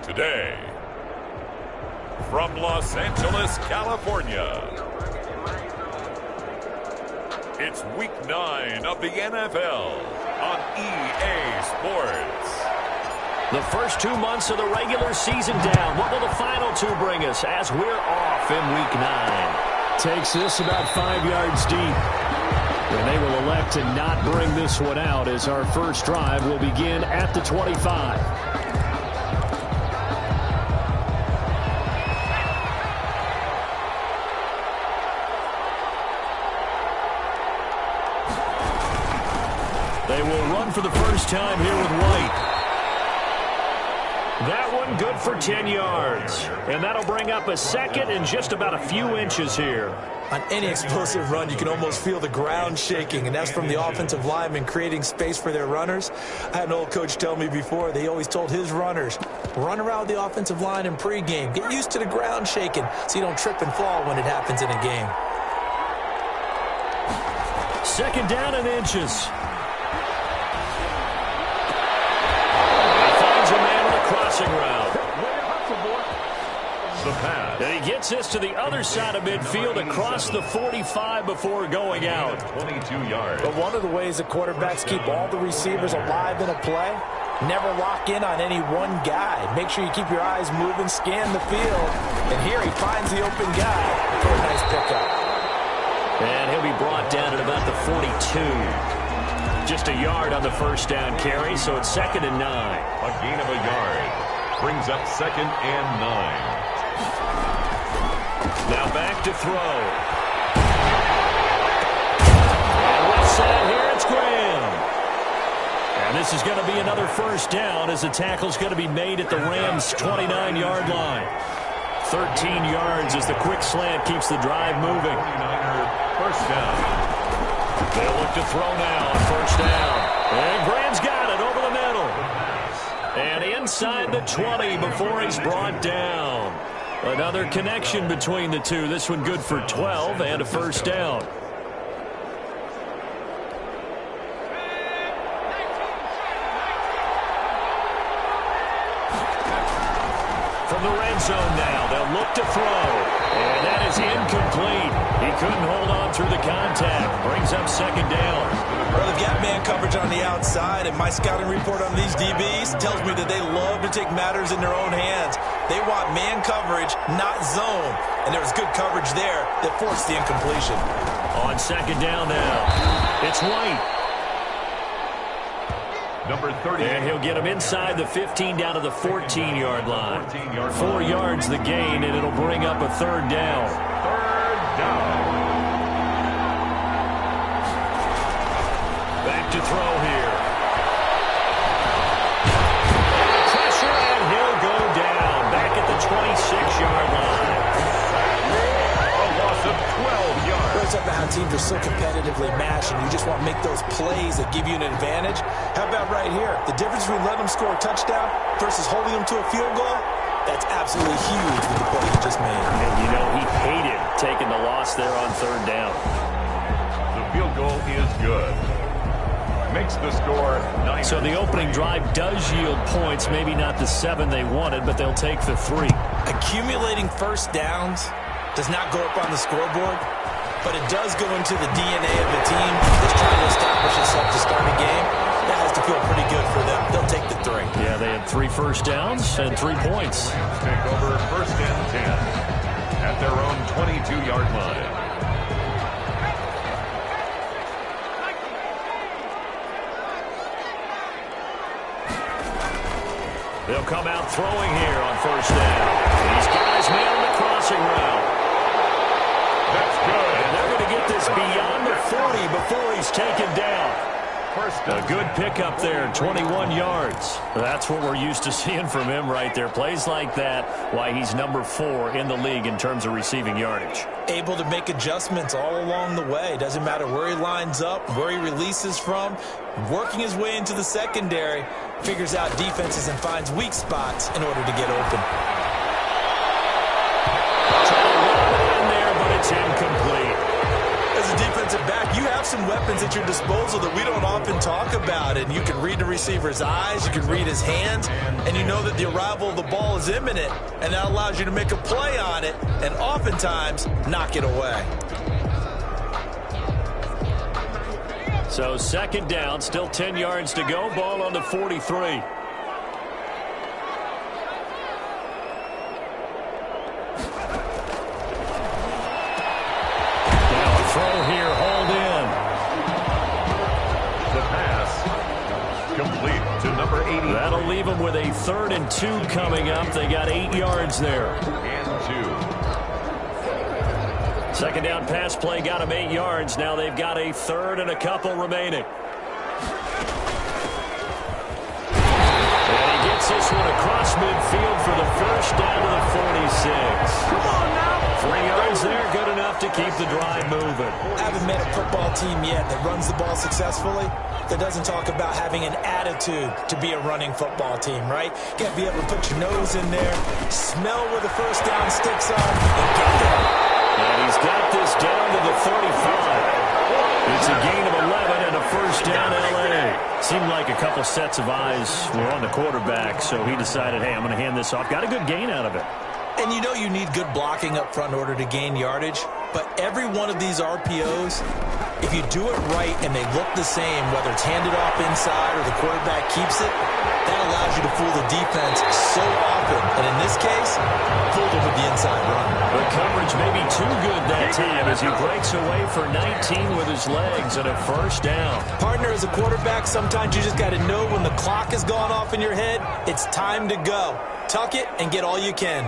Today, from Los Angeles, California, it's Week 9 of the NFL on EA Sports. The first 2 months of the regular season down. What will the final 2 bring us as we're off in Week 9? Takes this about 5 yards deep. And they will elect to not bring this one out as our first drive will begin at the 25. They will run for the first time here with White. That one good for 10 yards. And that'll bring up a second and just about a few inches here. On any explosive run, you can almost feel the ground shaking, and that's from the offensive linemen creating space for their runners. I had an old coach tell me before, they always told his runners, run around the offensive line in pregame. Get used to the ground shaking so you don't trip and fall when it happens in a game. Second down and inches. Crossing route. The pass. And he gets this to the other side of midfield across the 45 before going out. 22 yards. But one of the ways the quarterbacks keep all the receivers alive in a play, never lock in on any one guy. Make sure you keep your eyes moving, scan the field. And here he finds the open guy for a nice pickup. And he'll be brought down at about the 42. Just a yard on the first down carry, so it's 2nd and 9. A gain of a yard. Brings up 2nd and 9. Now back to throw. And with set, here it's Graham. And this is going to be another first down as the tackle's going to be made at the Rams' 29-yard line. 13 yards as the quick slant keeps the drive moving. 49er first down. They'll look to throw now on first down. And Graham's got it over the middle. And inside the 20 before he's brought down. Another connection between the two. This one good for 12 and a first down. From the red zone now, they'll look to throw. And that is incomplete. He couldn't hold on through the contact. Brings up 2nd down. Well, they've got man coverage on the outside, and my scouting report on these DBs tells me that they love to take matters in their own hands. They want man coverage, not zone. And there was good coverage there that forced the incompletion. On 2nd down now, it's White. Number 30. And he'll get him inside the 15 down to the 14-yard line. 4 yards the gain, and it'll bring up a 3rd down. 3rd down. Back to throw here. Pressure, and he'll go down. Back at the 26-yard line. A loss of 12 yards. It's up how teams are so competitively matched, and you just want to make those plays that give you an advantage. How about right here? The difference between letting them score a touchdown versus holding them to a field goal, that's absolutely huge with the play he just made. And you know he hated taking the loss there on 3rd down. The field goal is good. Makes the score 9. So the opening drive does yield points, maybe not the 7 they wanted, but they'll take the 3. Accumulating first downs does not go up on the scoreboard, but it does go into the DNA of a team that's trying to establish itself to start a game. That has to feel pretty good for them. They'll take the 3. Yeah, they had 3 first downs and 3 points. Take over 1st and 10 at their own 22-yard line. They'll come out throwing here on first down. These guys man the crossing route. That's good. And they're going to get this beyond the 40 before he's taken down. A good pickup there, 21 yards. That's what we're used to seeing from him right there. Plays like that, why he's number 4 in the league in terms of receiving yardage. Able to make adjustments all along the way. Doesn't matter where he lines up, where he releases from. Working his way into the secondary, figures out defenses and finds weak spots in order to get open. Trying to run in there, but it's incomplete. As a defensive back, you have some weapons at your disposal that we don't often talk about. And you can read the receiver's eyes, you can read his hands, and you know that the arrival of the ball is imminent. And that allows you to make a play on it and oftentimes knock it away. So second down, still 10 yards to go. Ball on the 43. Throw here, hold in. The pass complete to number 80. That'll leave them with a 3rd and 2 coming up. They got 8 yards there. And 2. Second down pass play got them 8 yards. Now they've got a 3rd and a couple remaining. And he gets this one across midfield for the first down to the 46. Come on now. 3 yards there, good enough to keep the drive moving. I haven't met a football team yet that runs the ball successfully that doesn't talk about having an attitude to be a running football team, right? You got to be able to put your nose in there, smell where the first down sticks are, and get there. And he's got this down to the 35. It's a gain of 11 and a first down L.A. Seemed like a couple sets of eyes were on the quarterback, so he decided, hey, I'm going to hand this off. Got a good gain out of it. And you know you need good blocking up front in order to gain yardage, but every one of these RPOs, if you do it right and they look the same, whether it's handed off inside or the quarterback keeps it, that allows you to fool the defense so often. And in this case, fooled them with the inside run. The coverage may be too good that time as he breaks away for 19 with his legs and a first down. Partner, as a quarterback, sometimes you just got to know when the clock has gone off in your head, it's time to go. Tuck it and get all you can.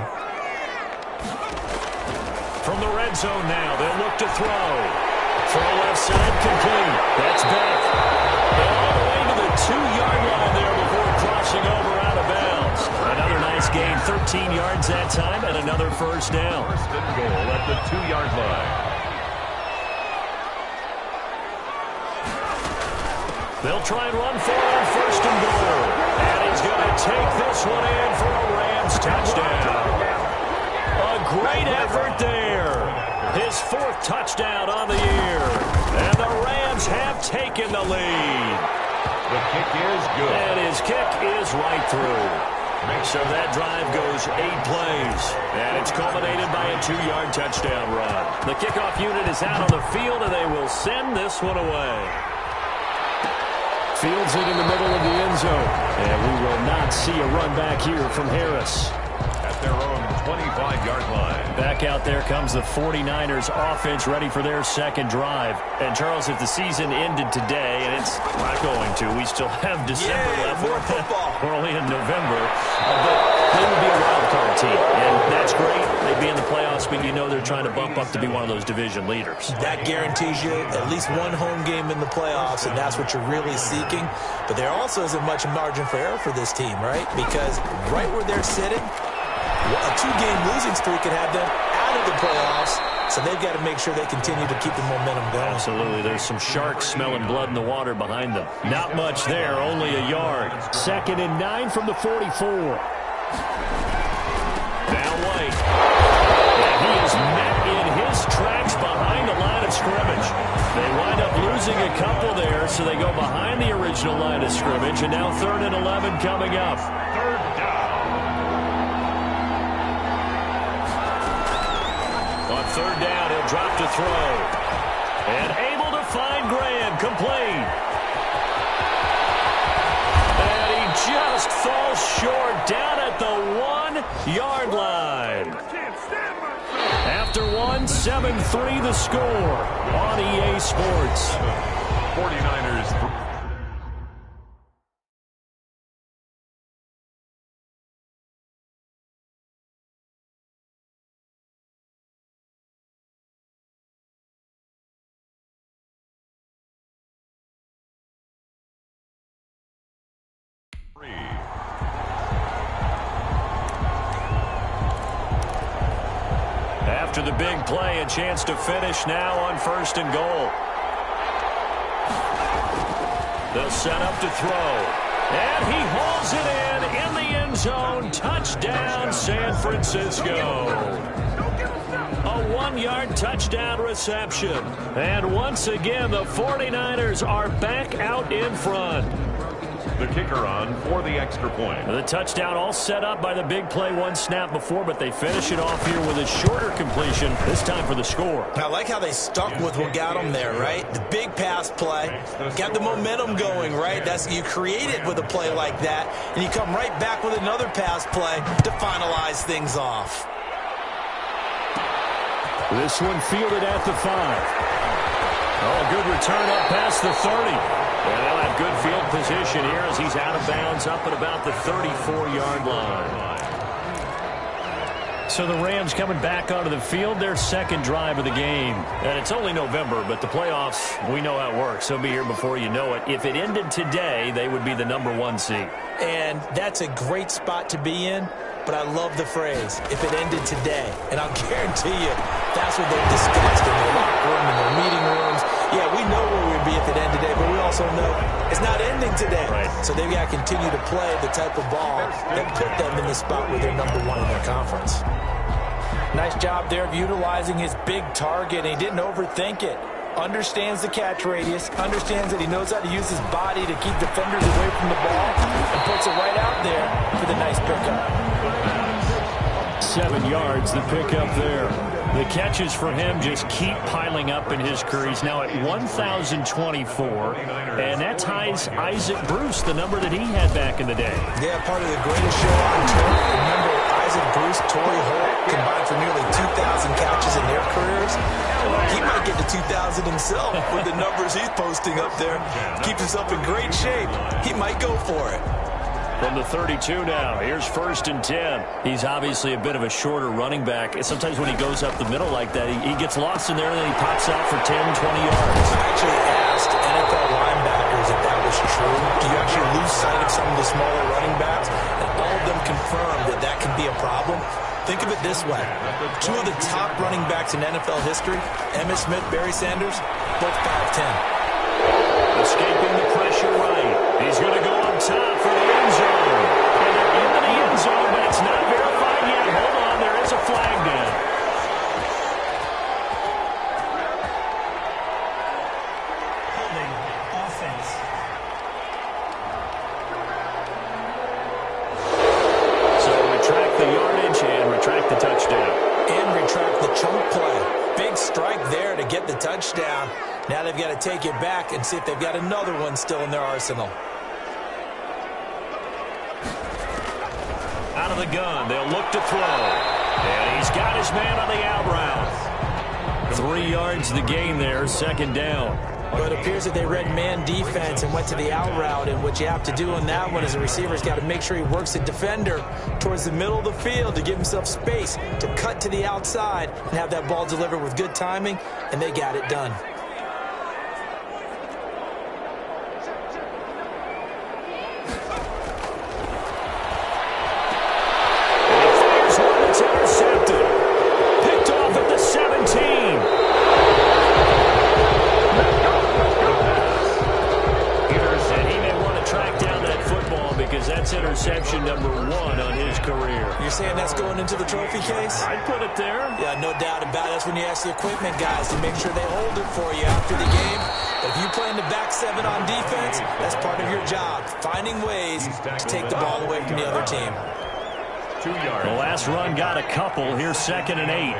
From the red zone now, they'll look to throw. Throw left side complete. That's back. All the way to the 2-yard line there before crossing over out of bounds. Another nice gain, 13 yards that time, and another first down. First and goal at the 2-yard line. They'll try and run for it on first and goal. And he's going to take this one in for a Rams touchdown. A great effort there. His 4th touchdown on the year. And the Rams have taken the lead. The kick is good. And his kick is right through. So that drive goes 8 plays. And it's culminated by a 2-yard touchdown run. The kickoff unit is out on the field, and they will send this one away. Fields it in the middle of the end zone. And we will not see a run back here from Harris. At their own 25-yard line. Back out there comes the 49ers offense ready for their second drive. And, Charles, if the season ended today, and it's not going to, we still have December left. More football. We're only in November. But they would be a wild card team. And that's great. They'd be in the playoffs, but you know they're trying to bump up to be one of those division leaders. That guarantees you at least one home game in the playoffs, and that's what you're really seeking. But there also isn't much margin for error for this team, right? Because right where they're sitting, a 2-game losing streak could have them out of the playoffs, so they've got to make sure they continue to keep the momentum going. Absolutely. There's some sharks smelling blood in the water behind them. Not much there, only a yard. 2nd and 9 from the 44. Now White. And he is met in his tracks behind the line of scrimmage. They wind up losing a couple there, so they go behind the original line of scrimmage, and now 3rd and 11 coming up. 3rd down. On 3rd down, he'll drop to throw. And able to find Graham, complete. And he just falls short down at the 1-yard line. After 1, 7-3 the score on EA Sports. 49ers. After the big play, a chance to finish now on 1st and goal. They'll set up to throw. And he hauls it in the end zone. Touchdown, San Francisco. A 51-yard touchdown reception. And once again, the 49ers are back out in front. The kicker on for the extra point. The touchdown all set up by the big play one snap before, but they finish it off here with a shorter completion, this time for the score. I like how they stuck with what got them there, right? The big pass play, got the momentum going, right? You create it with a play like that, and you come right back with another pass play to finalize things off. This one fielded at the 5. Oh, a good return up past the 30. And they'll have good field position here as he's out of bounds up at about the 34-yard line. So the Rams coming back onto the field, their second drive of the game. And it's only November, but the playoffs, we know how it works. They'll be here before you know it. If it ended today, they would be the #1 seed. And that's a great spot to be in, but I love the phrase, if it ended today. And I'll guarantee you, that's what they've discussed in their locker room, in their meeting rooms. Yeah, we know where we'd be if it ended today, but we also know it's not ending today. Right. So they've got to continue to play the type of ball that put them in the spot where they're #1 in their conference. Nice job there of utilizing his big target, and he didn't overthink it. Understands the catch radius, understands that he knows how to use his body to keep defenders away from the ball, and puts it right out there for the nice pickup. 7 yards, the pickup there. The catches for him just keep piling up in his career. He's now at 1,024, and that ties Isaac Bruce, the number that he had back in the day. Yeah, part of the greatest show on turf. Remember, Isaac Bruce, Torrey Holt combined for nearly 2,000 catches in their careers. He might get to 2,000 himself with the numbers he's posting up there. Keeps himself in great shape. He might go for it. From the 32 now, here's 1st and 10. He's obviously a bit of a shorter running back. Sometimes when he goes up the middle like that, he gets lost in there, and then he pops out for 10, 20 yards. I actually asked NFL linebackers if that was true. Do you actually lose sight of some of the smaller running backs? And all of them confirmed that that can be a problem. Think of it this way. 2 of the top running backs in NFL history, Emmitt Smith, Barry Sanders, both 5'10". Escaping the pressure right. He's going to go on top for the end zone. And they're into the end zone, but it's not verified yet. Hold on, there is a flag down. Holding offense. So retract the yardage and retract the touchdown. And retract the chunk play. Big strike there to get the touchdown. Now they've got to take it back and see if they've got another one still in their arsenal. Out of the gun, they'll look to throw. And he's got his man on the out route. 3 yards the gain there, 2nd down. But it appears that they read man defense and went to the out route. And what you have to do on that one as a receiver's got to make sure he works the defender towards the middle of the field to give himself space to cut to the outside and have that ball delivered with good timing. And they got it done. Intercepted. Picked off at the 17. And he may want to track down that football because that's interception #1 on his career. You're saying that's going into the trophy case? I'd put it there. Yeah, no doubt about it. That's when you ask the equipment guys to make sure they hold it for you after the game. But if you play in the back 7 on defense, that's part of your job, finding ways to take the ball away from the other team. 2 yards. The last run got a couple. Here's 2nd and 8.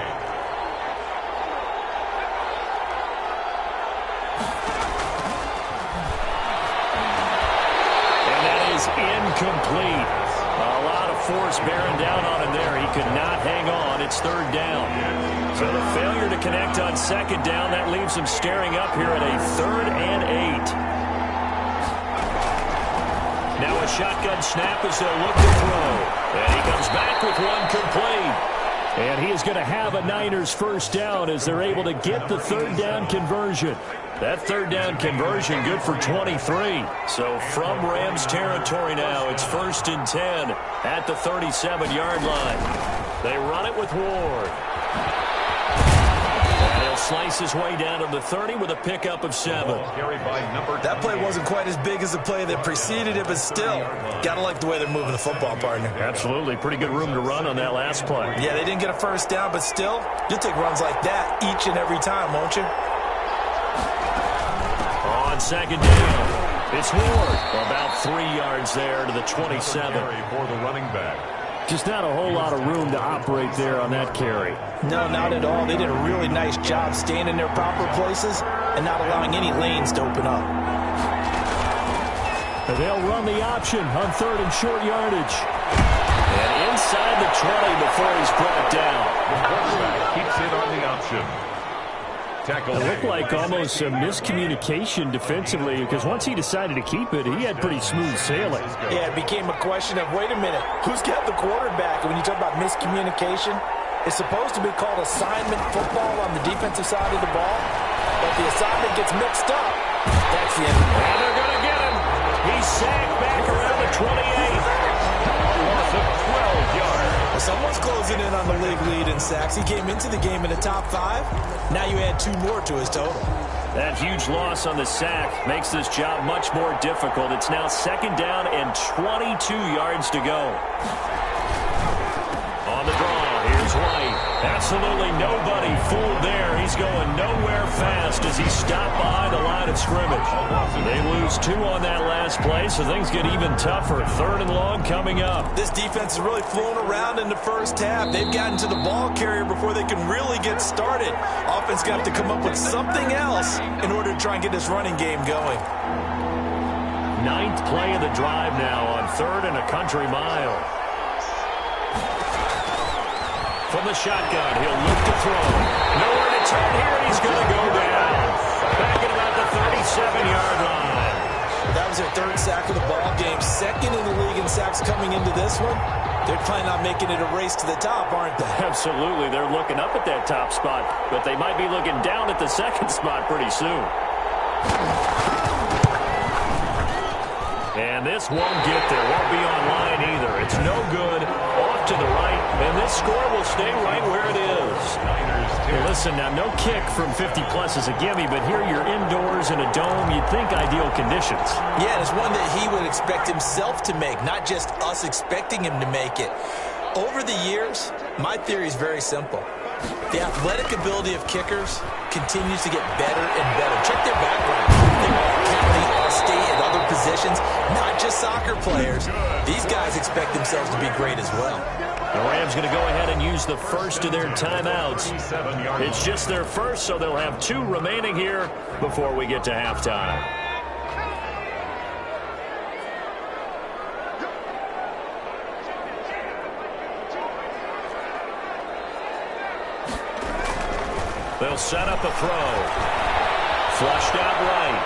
And that is incomplete. A lot of force bearing down on him there. He could not hang on. It's 3rd down. So the failure to connect on 2nd down, that leaves him staring up here at a 3rd and 8. Now a shotgun snap as they'll look to throw. And he comes back with one complete. And he is going to have a Niners 1st down as they're able to get the 3rd down conversion. That 3rd down conversion good for 23. So from Rams territory now, it's 1st and 10 at the 37-yard line. They run it with Ward. And he'll He'll slice his way down to the 30 with a pickup of 7. That play wasn't quite as big as the play that preceded it, but still, gotta like the way they're moving the football, partner. Absolutely. Pretty good room to run on that last play. Yeah, they didn't get a first down, but still, you'll take runs like that each and every time, won't you? On second down, it's Ward. About 3 yards there to the 27. For the running back. Just not a whole lot of room to operate there on that carry. No, not at all. They did a really nice job staying in their proper places and not allowing any lanes to open up. And they'll run the option on 3rd and short yardage. And inside the 20 before he's brought down. The quarterback keeps it on the option. Tackle. It looked like almost a miscommunication defensively because once he decided to keep it, he had pretty smooth sailing. Yeah, it became a question of, wait a minute, who's got the quarterback? And when you talk about miscommunication, it's supposed to be called assignment football on the defensive side of the ball. But if the assignment gets mixed up, that's the end. And they're going to get him. He's sacked back around the 28. Loss of 12 yards. Well, someone's closing in on the league lead in sacks. He came into the game in the top 5. Now you add 2 more to his total. That huge loss on the sack makes this job much more difficult. It's now 2nd down and 22 yards to go. On the draw, here's White. Absolutely nobody fooled there. He's going nowhere fast as he stopped behind the line of scrimmage. They lose 2 on that last play, so things get even tougher. 3rd and long coming up. This defense is really flown around in the first half. They've gotten to the ball carrier before they can really get started. Offense got to come up with something else in order to try and get this running game going. 9th play of the drive now on 3rd and a country mile. From the shotgun, he'll look to throw. Nowhere to turn here. He's going to go down. Back at about the 37-yard line. That was their 3rd sack of the ball game. 2nd in the league in sacks coming into this one. They're planning on making it a race to the top, aren't they? Absolutely. They're looking up at that top spot, but they might be looking down at the 2nd spot pretty soon. And this won't get there. Won't be online either. It's no good. Off to the right. And this score will stay right where it is. Hey, listen, now no kick from 50-plus is a gimme, but here you're indoors in a dome. You'd think ideal conditions. Yeah, and it's one that he would expect himself to make, not just us expecting him to make it. Over the years, my theory is very simple. The athletic ability of kickers continues to get better and better. Check their background. They're all county, all state, and other positions, not just soccer players. These guys expect themselves to be great as well. The Rams going to go ahead and use the first of their timeouts. It's just their first, so they'll have 2 remaining here before we get to halftime. They'll set up a throw. Flushed out right.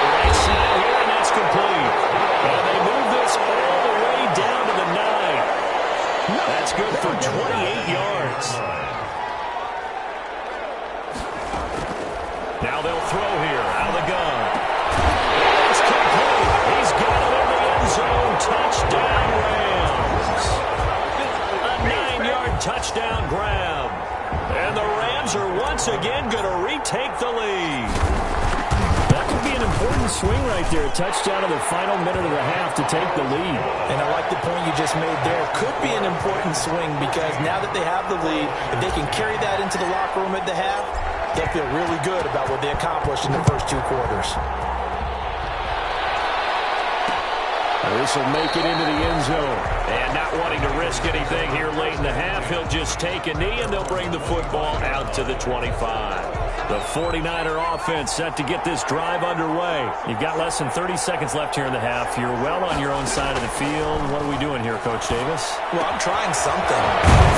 Right side here, and that's complete. And they move this all the way down to the 9. That's good for 28 yards. Now they'll throw here out of the gun. It's complete. He's got it in the end zone. Touchdown, Rams. A 9-yard touchdown grab. And the Rams are once again going to retake the lead. That could be an important swing right there. A touchdown in the final minute of the half to take the lead. And I like the point you just made there. Could be an important swing because now that they have the lead, if they can carry that into the locker room at the half, they'll feel really good about what they accomplished in the first 2 quarters. This will make it into the end zone. And not wanting to risk anything here late in the half, he'll just take a knee and they'll bring the football out to the 25. The 49er offense set to get this drive underway. You've got less than 30 seconds left here in the half. You're well on your own side of the field. What are we doing here, Coach Davis? Well, I'm trying something.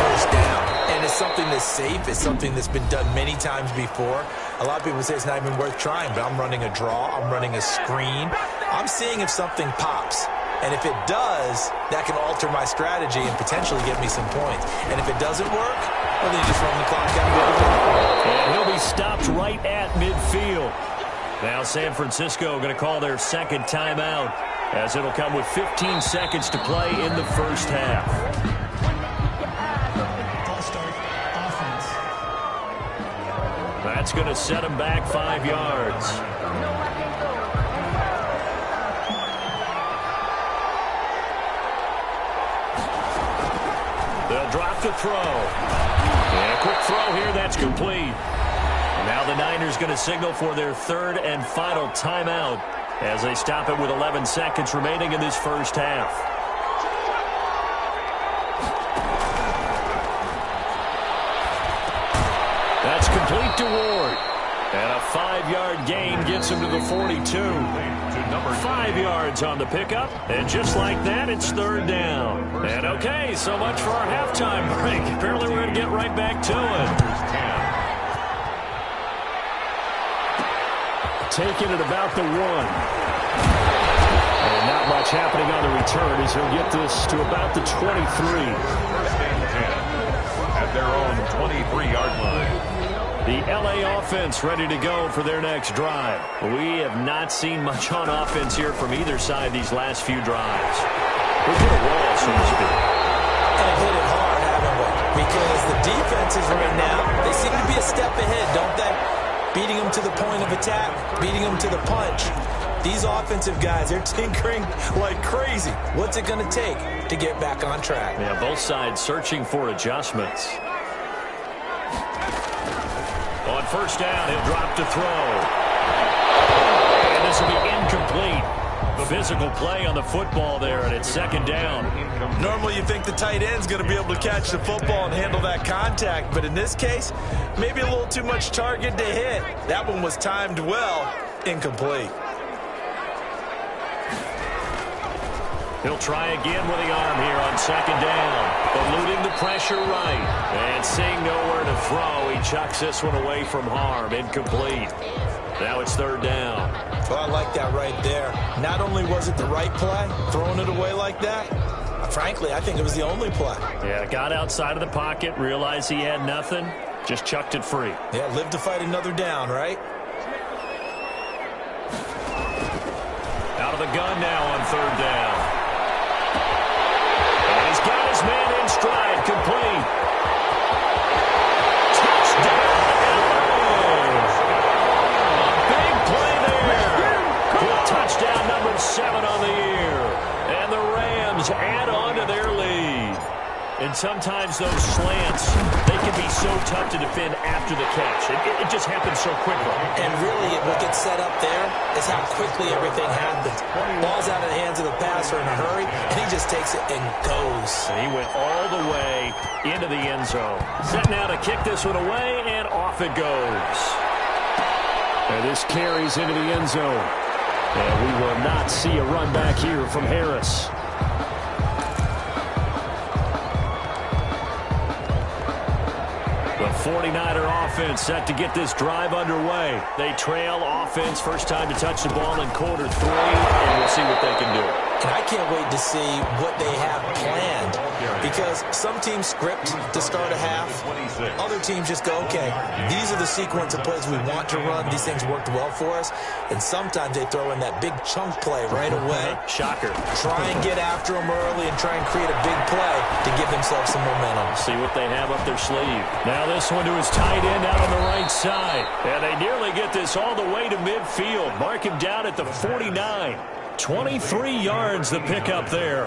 First down. And it's something that's safe. It's something that's been done many times before. A lot of people say it's not even worth trying, but I'm running a draw. I'm running a screen. I'm seeing if something pops. And if it does, that can alter my strategy and potentially get me some points. And if it doesn't work, well, then you just run the clock down. And he'll be stopped right at midfield. Now San Francisco going to call their 2nd timeout as it'll come with 15 seconds to play in the first half. That's going to set him back 5 yards. They'll drop the throw. And a quick throw here. That's complete. Now the Niners going to signal for their third and final timeout as they stop it with 11 seconds remaining in this first half. That's complete to Ward. And a 5-yard gain gets him to the 42. 5 yards on the pickup. And just like that, it's third down. And okay, so much for our halftime break. Apparently we're going to get right back to it. Taking it about the 1. And not much happening on the return as he'll get this to about the 23. First and 10 at their own 23-yard line. The L.A. offense ready to go for their next drive. We have not seen much on offense here from either side these last few drives. We've hit a wall, so to speak. And hit it hard, haven't we? Because the defenses right now, they seem to be a step ahead, don't they? Beating them to the point of attack, beating them to the punch. These offensive guys, they're tinkering like crazy. What's it going to take to get back on track? Yeah, both sides searching for adjustments. On first down, he'll drop to throw. And this will be incomplete. The physical play on the football there, and it's second down. Normally you think the tight end's going to be able to catch the football and handle that contact, but in this case, maybe a little too much target to hit. That one was timed well, incomplete. He'll try again with the arm here on second down. Eluding the pressure right. And seeing nowhere to throw, he chucks this one away from harm. Incomplete. Now it's third down. Well, I like that right there. Not only was it the right play, throwing it away like that, frankly, I think it was the only play. Yeah, got outside of the pocket, realized he had nothing, just chucked it free. Yeah, live to fight another down, right? Out of the gun now on third down. And he's got his man in stride, complete. Touchdown, LA! A big play there. With touchdown number 7 on the year. And the Rams add on to their lead. And sometimes those slants, they can be so tough to defend after the catch. It just happens so quickly. And really, what gets set up there is how quickly everything happens. Ball's out of the hands of the passer in a hurry, and he just takes it and goes. And he went all the way into the end zone. Set now to kick this one away, and off it goes. And this carries into the end zone. And we will not see a run back here from Harris. The 49er offense set to get this drive underway. They trail offense, first time to touch the ball in quarter 3, and we'll see what they can do. And I can't wait to see what they have planned, because some teams script to start a half. Other teams just go, okay, these are the sequence of plays we want to run. These things worked well for us. And sometimes they throw in that big chunk play right away. Shocker. Try and get after them early and try and create a big play to give themselves some momentum. See what they have up their sleeve. Now this one to his tight end out on the right side. And they nearly get this all the way to midfield. Mark him down at the 49. 23 yards the pickup there.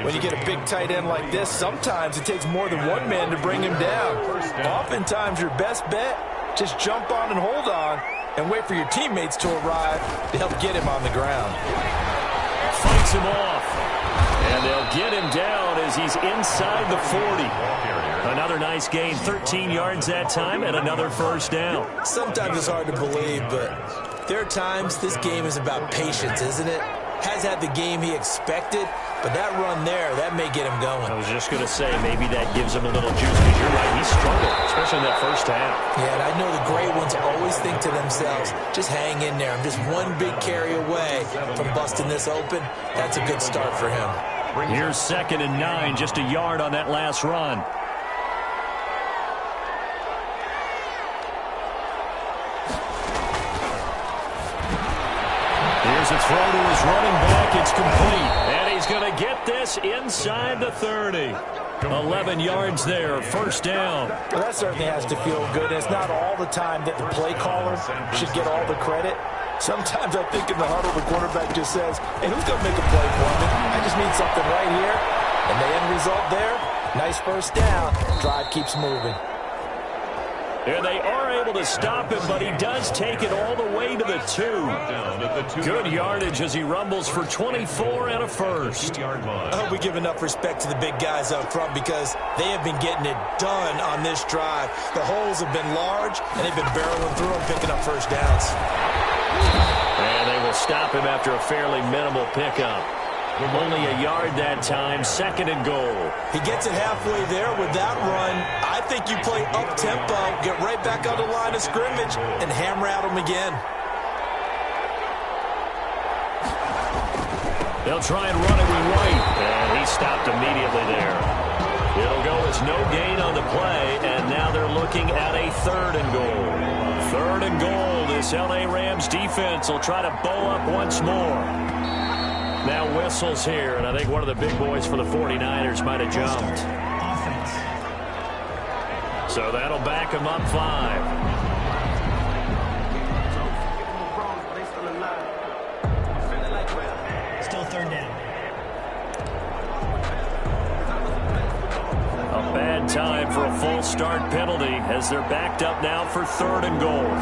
When you get a big tight end like this, sometimes it takes more than one man to bring him down. Oftentimes your best bet, just jump on and hold on and wait for your teammates to arrive to help get him on the ground. Fights him off. And they'll get him down as he's inside the 40. Another nice gain, 13 yards that time, and another first down. Sometimes it's hard to believe, but there are times this game is about patience, isn't it? Has had the game he expected, but that run there, that may get him going. I was just going to say, maybe that gives him a little juice, because you're right, he struggled, especially in that first half. Yeah, and I know the great ones always think to themselves, just hang in there. I'm just one big carry away from busting this open. That's a good start for him. Here's 2nd and 9, just a yard on that last run. Here's a throw to his running back. It's complete. And he's going to get this inside the 30. 11 yards there, first down. Well, that certainly has to feel good. It's not all the time that the play caller should get all the credit. Sometimes I think in the huddle, the quarterback just says, hey, who's going to make a play for me? I just need something right here. And the end result there, nice first down. Drive keeps moving. And they are able to stop him, but he does take it all the way to the 2. Good yardage as he rumbles for 24 and a first. I hope we give enough respect to the big guys up front because they have been getting it done on this drive. The holes have been large, and they've been barreling through them, picking up first downs. And they will stop him after a fairly minimal pickup. Only a yard that time, second and goal. He gets it halfway there with that run. I think you play up-tempo, get right back on the line of scrimmage, and hammer at him again. They'll try and run it with White, and he stopped immediately there. It'll go as no gain on the play, and now they're looking at a third and goal. Third and goal, this L.A. Rams defense will try to bow up once more. Now whistles here, and I think one of the big boys for the 49ers might have jumped. So that'll back him up 5. Still third down. A bad time for a full start penalty as they're backed up now for third and goal.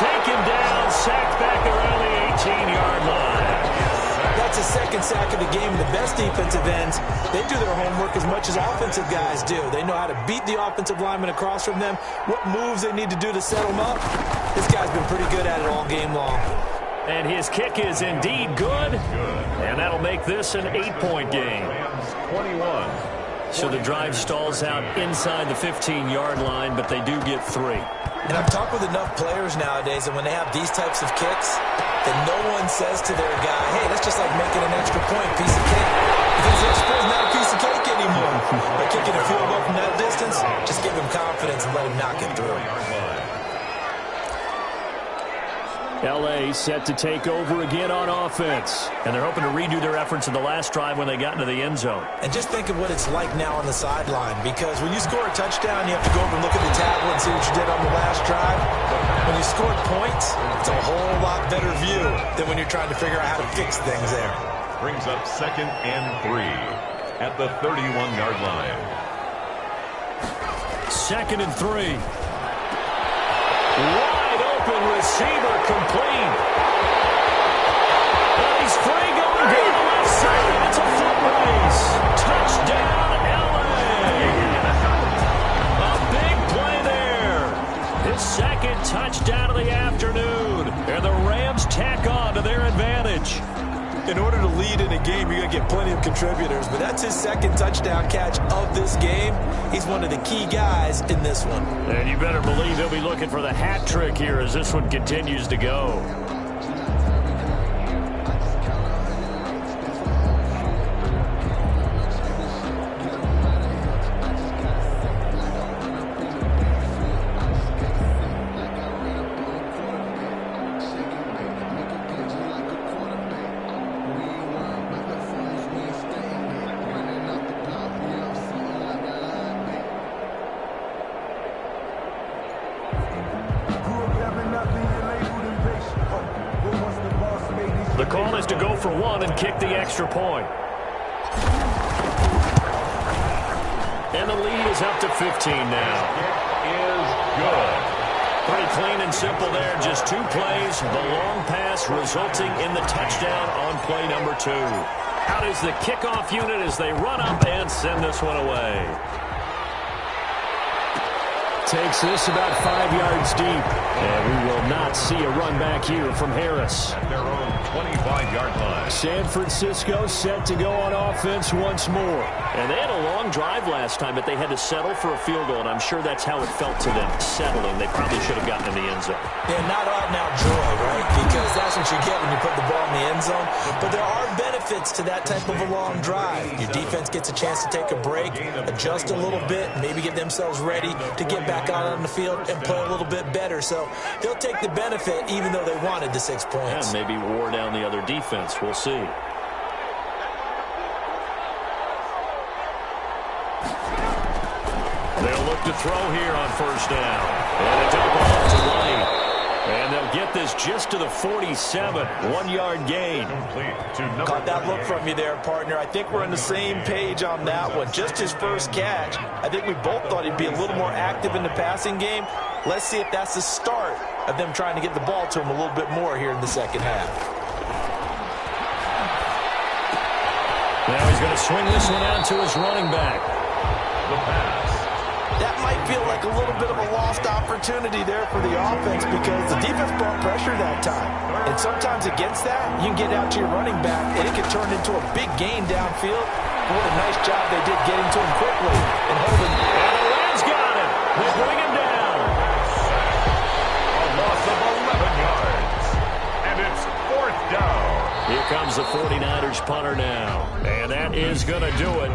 Taken down, sacked back around the 18-yard line. That's his second sack of the game. The best defensive ends, they do their homework as much as offensive guys do. They know how to beat the offensive lineman across from them, what moves they need to do to set them up. This guy's been pretty good at it all game long. And his kick is indeed good. And that'll make this an 8-point game. 21. So the drive stalls out inside the 15-yard line, but they do get 3. And I've talked with enough players nowadays that when they have these types of kicks, that no one says to their guy, hey, that's just like making an extra point, piece of cake. Because the extra is not a piece of cake anymore. By kicking a field goal from that distance, just give him confidence and let him knock it through. L.A. set to take over again on offense. And they're hoping to redo their efforts in the last drive when they got into the end zone. And just think of what it's like now on the sideline. Because when you score a touchdown, you have to go over and look at the tablet and see what you did on the last drive. When you scored points, it's a whole lot better view than when you're trying to figure out how to fix things there. Brings up 2nd and 3 at the 31-yard line. 2nd and 3. Wide open receiver complete. And he's free going down the left side, and it's a foot race. Touchdown, L.A. A big play there. His second touchdown of the afternoon. And the Rams tack on to their advantage. In order to lead in a game, you're going to get plenty of contributors, but that's his second touchdown catch of this game. He's one of the key guys in this one. And you better believe he'll be looking for the hat trick here as this one continues to go. The call is to go for one and kick the extra point. And the lead is up to 15 now. Is good. Pretty clean and simple there. Just 2 plays. The long pass resulting in the touchdown on play number 2. Out is the kickoff unit as they run up and send this one away. Takes this about 5 yards deep. And we will not see a run back here from Harris. At their own 25-yard line. San Francisco set to go on offense once more. And they had a long drive last time, but they had to settle for a field goal, and I'm sure that's how it felt to them, settling. They probably should have gotten in the end zone. Yeah, not out-and-out joy, right? Because that's what you get when you put the ball in the end zone. But there are benefits to that type of a long drive. Your defense gets a chance to take a break, adjust a little bit, maybe get themselves ready to get back back out on the field and play a little bit better. So they'll take the benefit even though they wanted the 6 points. And maybe wore down the other defense. We'll see. They'll look to throw here on first down. And a dump off to White. And they'll get this just to the 47. 1 yard gain. Caught that look from you there, partner. I think we're on the same page on that one. Just his first catch. I think we both thought he'd be a little more active in the passing game. Let's see if that's the start of them trying to get the ball to him a little bit more here in the second half. Now he's going to swing this one out to his running back. The pass. That might feel like a little bit of a lost opportunity there for the offense because the defense brought pressure that time. And sometimes against that, you can get out to your running back, and it can turn into a big gain downfield. What a nice job they did getting to him quickly and holding. And the Rams got him. They bring him down. A loss of 11 yards. And it's 4th down. Here comes the 49ers punter now. And that is going to do it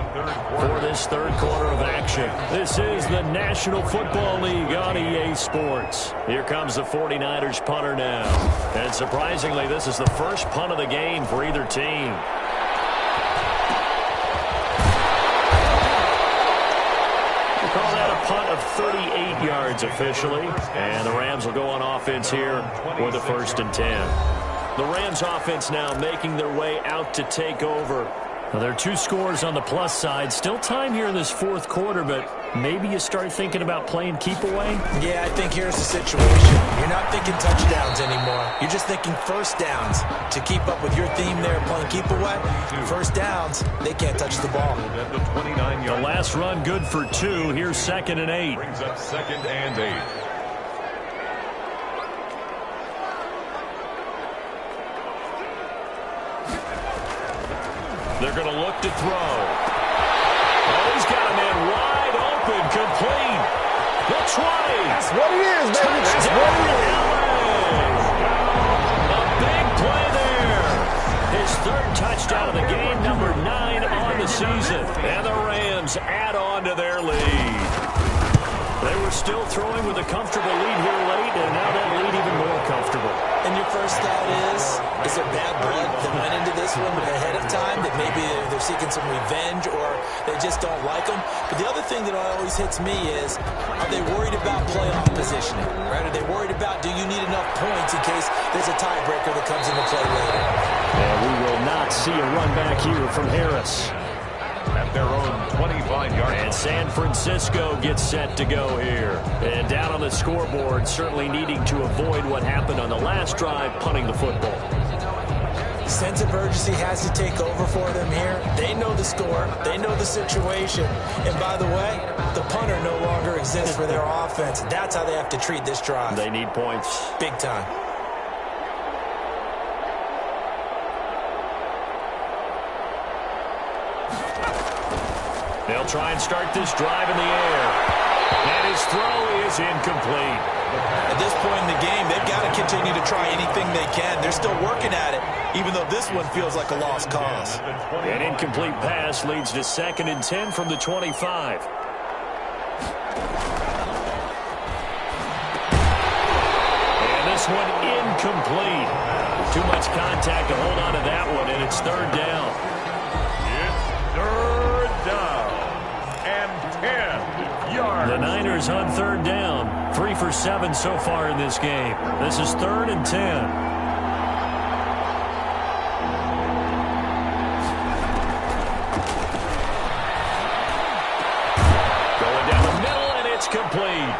for this third quarter of action. This is the National Football League on EA Sports. Here comes the 49ers punter now. And surprisingly, this is the first punt of the game for either team. We call that a punt of 38 yards officially. And the Rams will go on offense here with a 1st and 10. The Rams offense now making their way out to take over. Now, there are 2 scores on the plus side. Still time here in this 4th quarter, but maybe you start thinking about playing keep away? Yeah, I think here's the situation. You're not thinking touchdowns anymore. You're just thinking first downs. To keep up with your theme there, playing keep away, first downs, they can't touch the ball. The last run good for 2. Here's 2nd and 8. Brings up 2nd and 8. They're going to look to throw. Oh, he's got a man wide open, complete. The 20. That's what it is, baby. That's what it is. A big play there. His 3rd touchdown of the game, number 9 on the season. And the Rams add on to their lead. They were still throwing with a comfortable lead here late, and now that lead even more comfortable. And your first thought is there bad blood that went into this one ahead of time, that maybe they're seeking some revenge or they just don't like them? But the other thing that always hits me is, are they worried about playoff positioning? Right? Are they worried about, do you need enough points in case there's a tiebreaker that comes into play later? And we will not see a run back here from Harris. At their own 25-yard line. And San Francisco gets set to go here. And down on the scoreboard, certainly needing to avoid what happened on the last drive, punting the football. Sense of urgency has to take over for them here. They know the score. They know the situation. And by the way, the punter no longer exists for their offense. That's how they have to treat this drive. They need points. Big time. They'll try and start this drive in the air. And his throw is incomplete. At this point in the game, they've got to continue to try anything they can. They're still working at it, even though this one feels like a lost cause. An incomplete pass leads to 2nd and 10 from the 25. And this one incomplete. Too much contact to hold on to that one, and it's 3rd down. It's 3rd down and 10 yards. The Niners on 3rd down. 3 for 7 so far in this game. This is 3rd and 10. Going down the middle, and it's complete.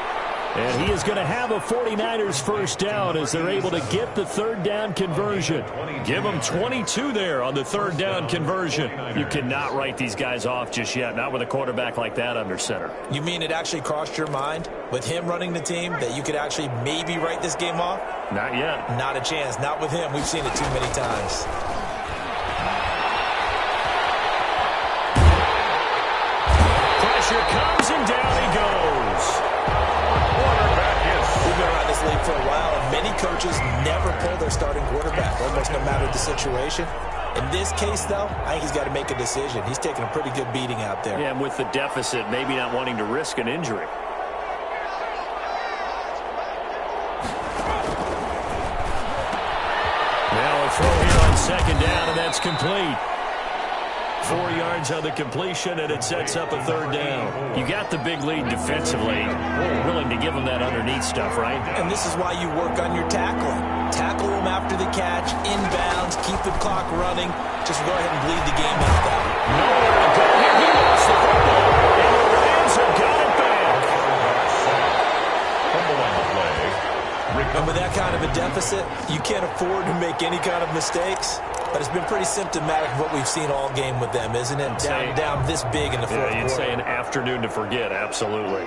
And he is going to have a 49ers first down as they're able to get the 3rd down conversion. Give them 22 there on the 3rd down conversion. You cannot write these guys off just yet, not with a quarterback like that under center. You mean it actually crossed your mind with him running the team that you could actually maybe write this game off? Not yet. Not a chance. Not with him. We've seen it too many times. Pressure comes, and down he goes. We've been around this league for a while, and many coaches never pull their starting quarterback, almost no matter the situation. In this case, though, I think he's got to make a decision. He's taking a pretty good beating out there. Yeah, and with the deficit, maybe not wanting to risk an injury. second down, and that's complete. 4 yards on the completion, and it sets up a third down. You got the big lead defensively. Willing to give them that underneath stuff, right? And this is why you work on your tackling. Tackle them after the catch, inbounds, keep the clock running. Just go ahead and bleed the game out that way. Nowhere to go here. He lost the football, and the Rams have got it back. Fumble on the play. And with that kind of a deficit, you can't afford to make any kind of mistakes. But it's been pretty symptomatic of what we've seen all game with them, isn't it? Down this big in the fourth quarter. You'd say an afternoon to forget, absolutely.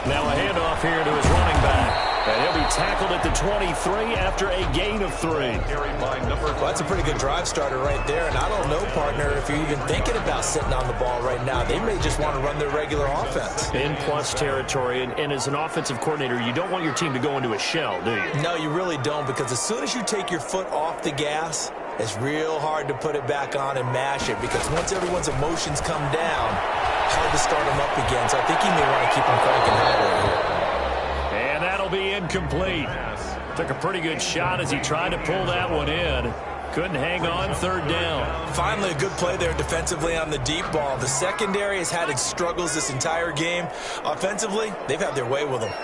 Now a handoff here to his running back. And he'll be tackled at the 23 after a gain of 3. Well, that's a pretty good drive starter right there. And I don't know, partner, if you're even thinking about sitting on the ball right now. They may just want to run their regular offense. In plus territory. And as an offensive coordinator, you don't want your team to go into a shell, do you? No, you really don't. Because as soon as you take your foot off the gas, it's real hard to put it back on and mash it. Because once everyone's emotions come down, hard to start them up again. So I think you may want to keep them cranking harder here. And that'll be incomplete. Took a pretty good shot as he tried to pull that one in. Couldn't hang on, third down. Finally, a good play there defensively on the deep ball. The secondary has had its struggles this entire game. Offensively, they've had their way with them.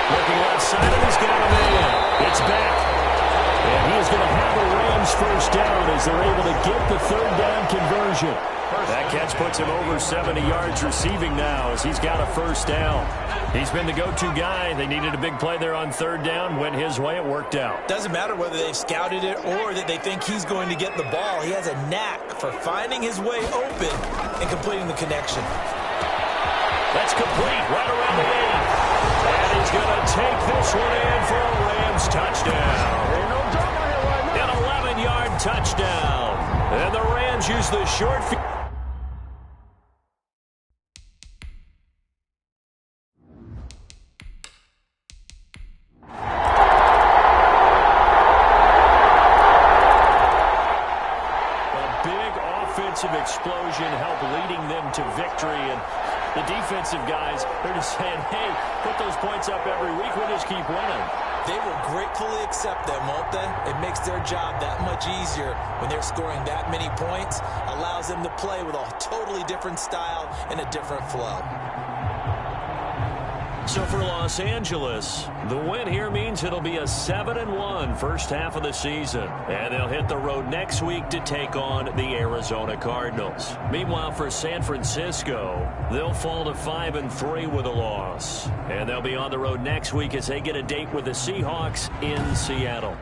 Looking left side, and he's got a man. It's back. And he is going to have a Rams first down as they're able to get the third down conversion. That catch puts him over 70 yards receiving now as he's got a first down. He's been the go-to guy. They needed a big play there on third down. Went his way. It worked out. Doesn't matter whether they've scouted it or that they think he's going to get the ball. He has a knack for finding his way open and completing the connection. That's complete right around the 8. And he's going to take this one in for a Rams touchdown. An 11-yard touchdown. And the Rams use the short field. Explosion help leading them to victory, and the defensive guys, they're just saying, hey, put those points up every week, we'll just keep winning. They will gratefully accept them, won't they? It makes their job that much easier when they're scoring that many points, allows them to play with a totally different style and a different flow. So for Los Angeles, the win here means it'll be a 7-1 first half of the season. And they'll hit the road next week to take on the Arizona Cardinals. Meanwhile, for San Francisco, they'll fall to 5-3 with a loss. And they'll be on the road next week as they get a date with the Seahawks in Seattle.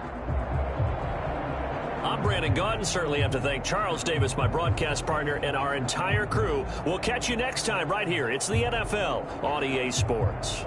I'm Brandon Gaudin. Certainly have to thank Charles Davis, my broadcast partner, and our entire crew. We'll catch you next time right here. It's the NFL on EA Sports.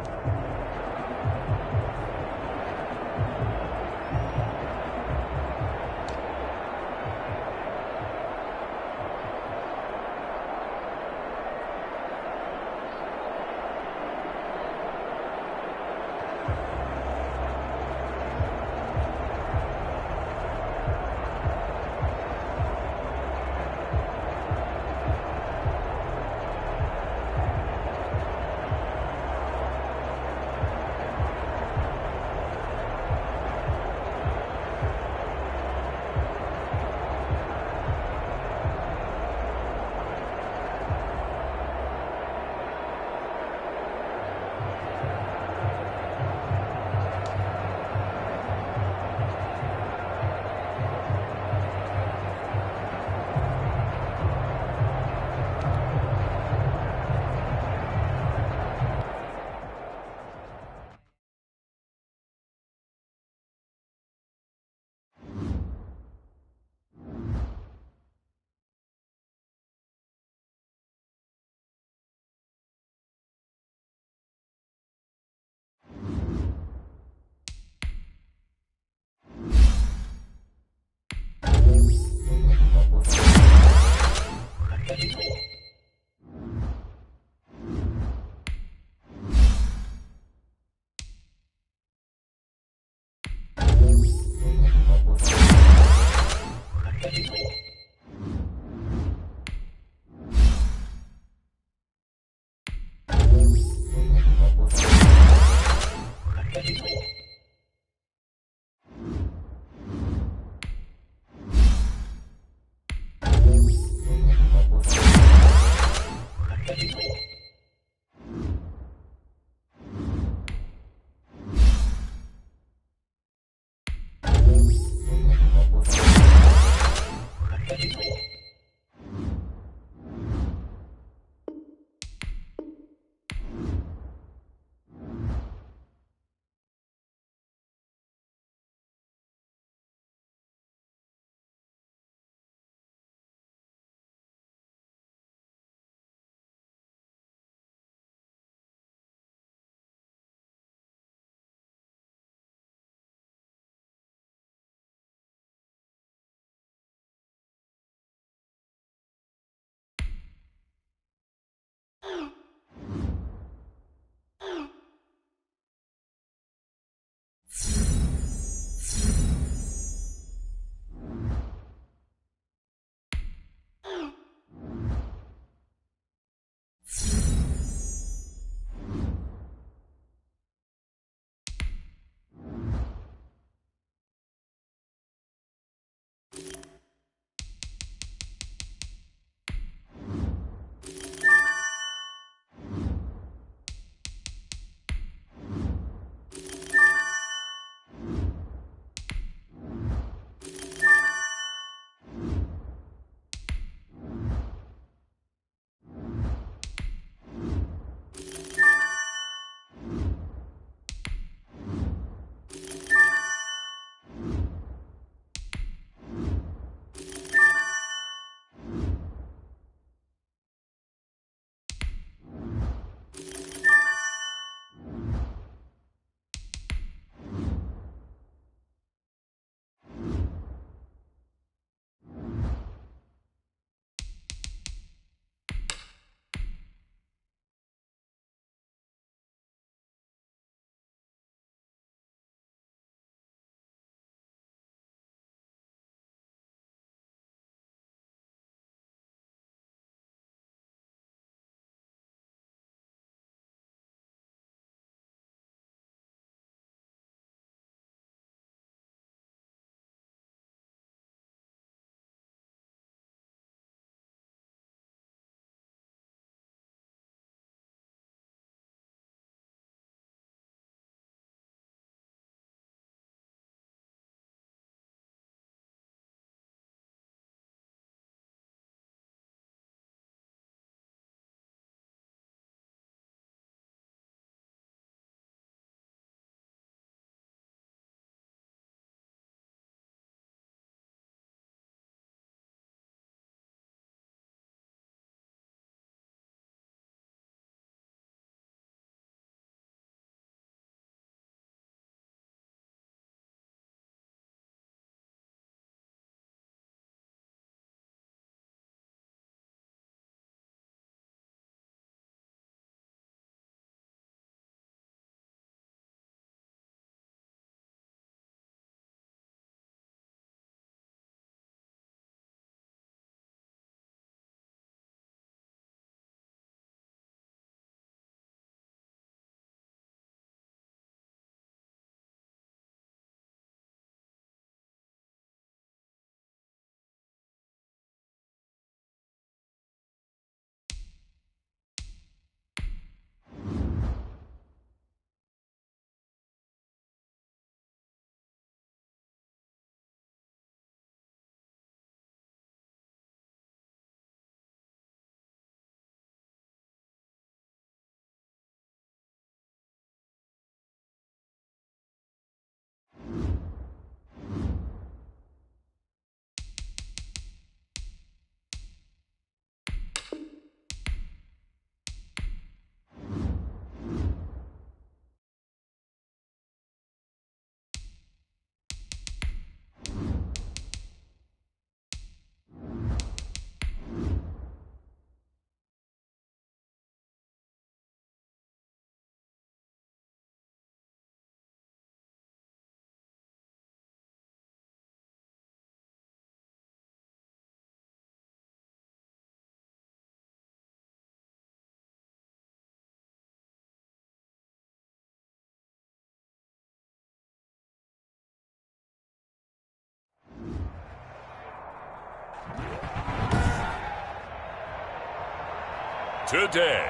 today.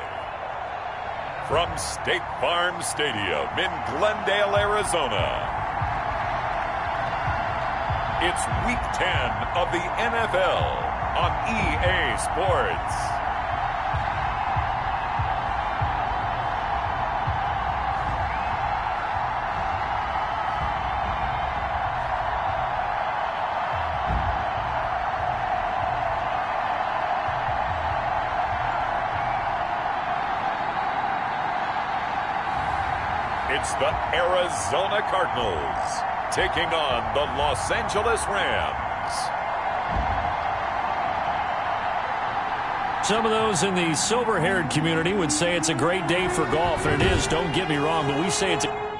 From State Farm Stadium in Glendale, Arizona, it's Week 10 of the NFL on EA Sports. It's the Arizona Cardinals taking on the Los Angeles Rams. Some of those in the silver-haired community would say it's a great day for golf, and it is, don't get me wrong, but we say it's a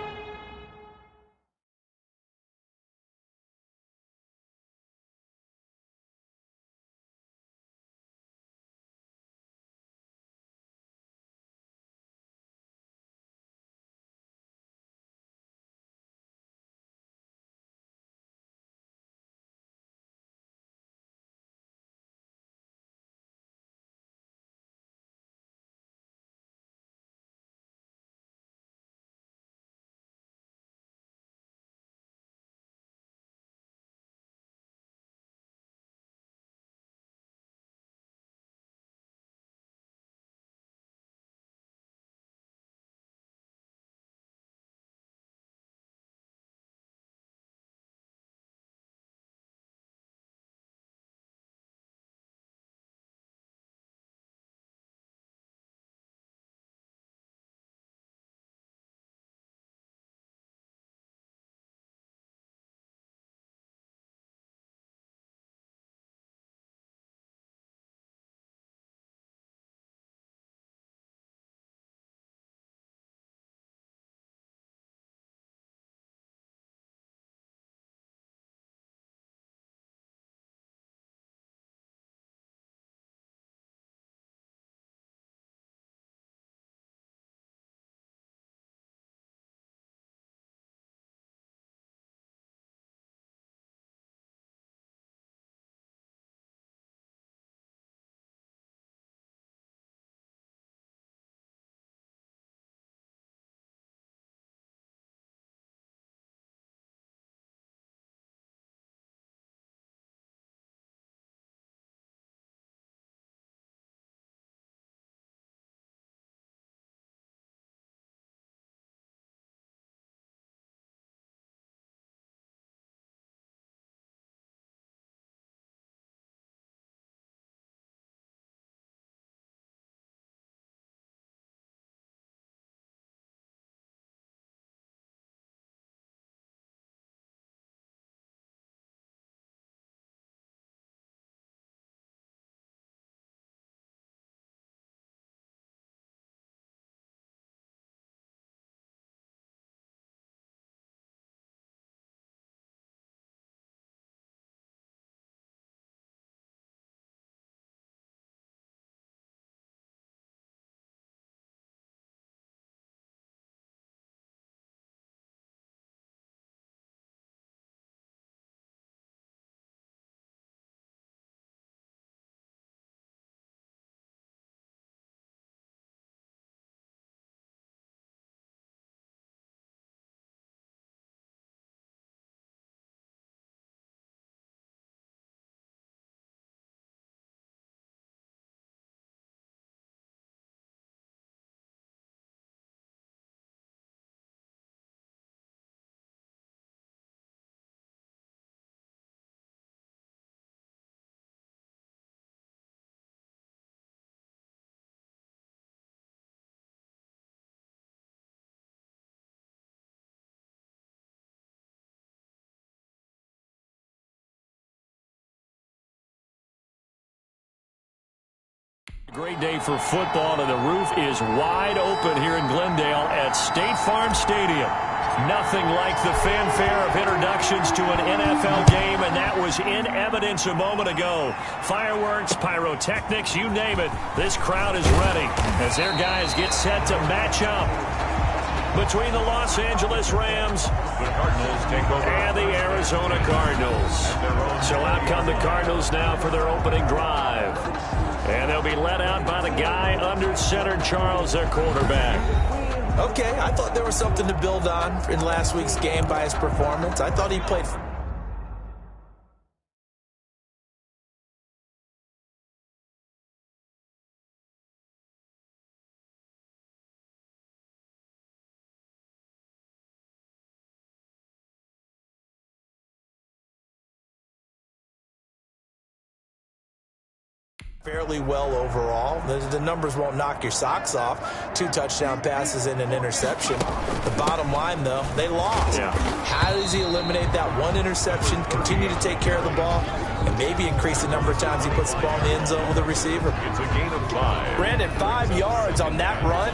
great day for football, and the roof is wide open here in Glendale at State Farm Stadium. Nothing like the fanfare of introductions to an NFL game, and that was in evidence a moment ago. Fireworks, pyrotechnics, you name it. This crowd is ready as their guys get set to match up between the Los Angeles Rams and the Arizona Cardinals. So out come the Cardinals now for their opening drive. And they'll be let out by the guy under center, Charles, their quarterback. Okay, I thought there was something to build on in last week's game by his performance. I thought he played fairly well overall. The numbers won't knock your socks off. 2 touchdown passes and an interception. The bottom line, though, they lost. Yeah. How does he eliminate that 1 interception, continue to take care of the ball, and maybe increase the number of times he puts the ball in the end zone with a receiver? It's a gain of 5. Brandon, 5 yards on that run.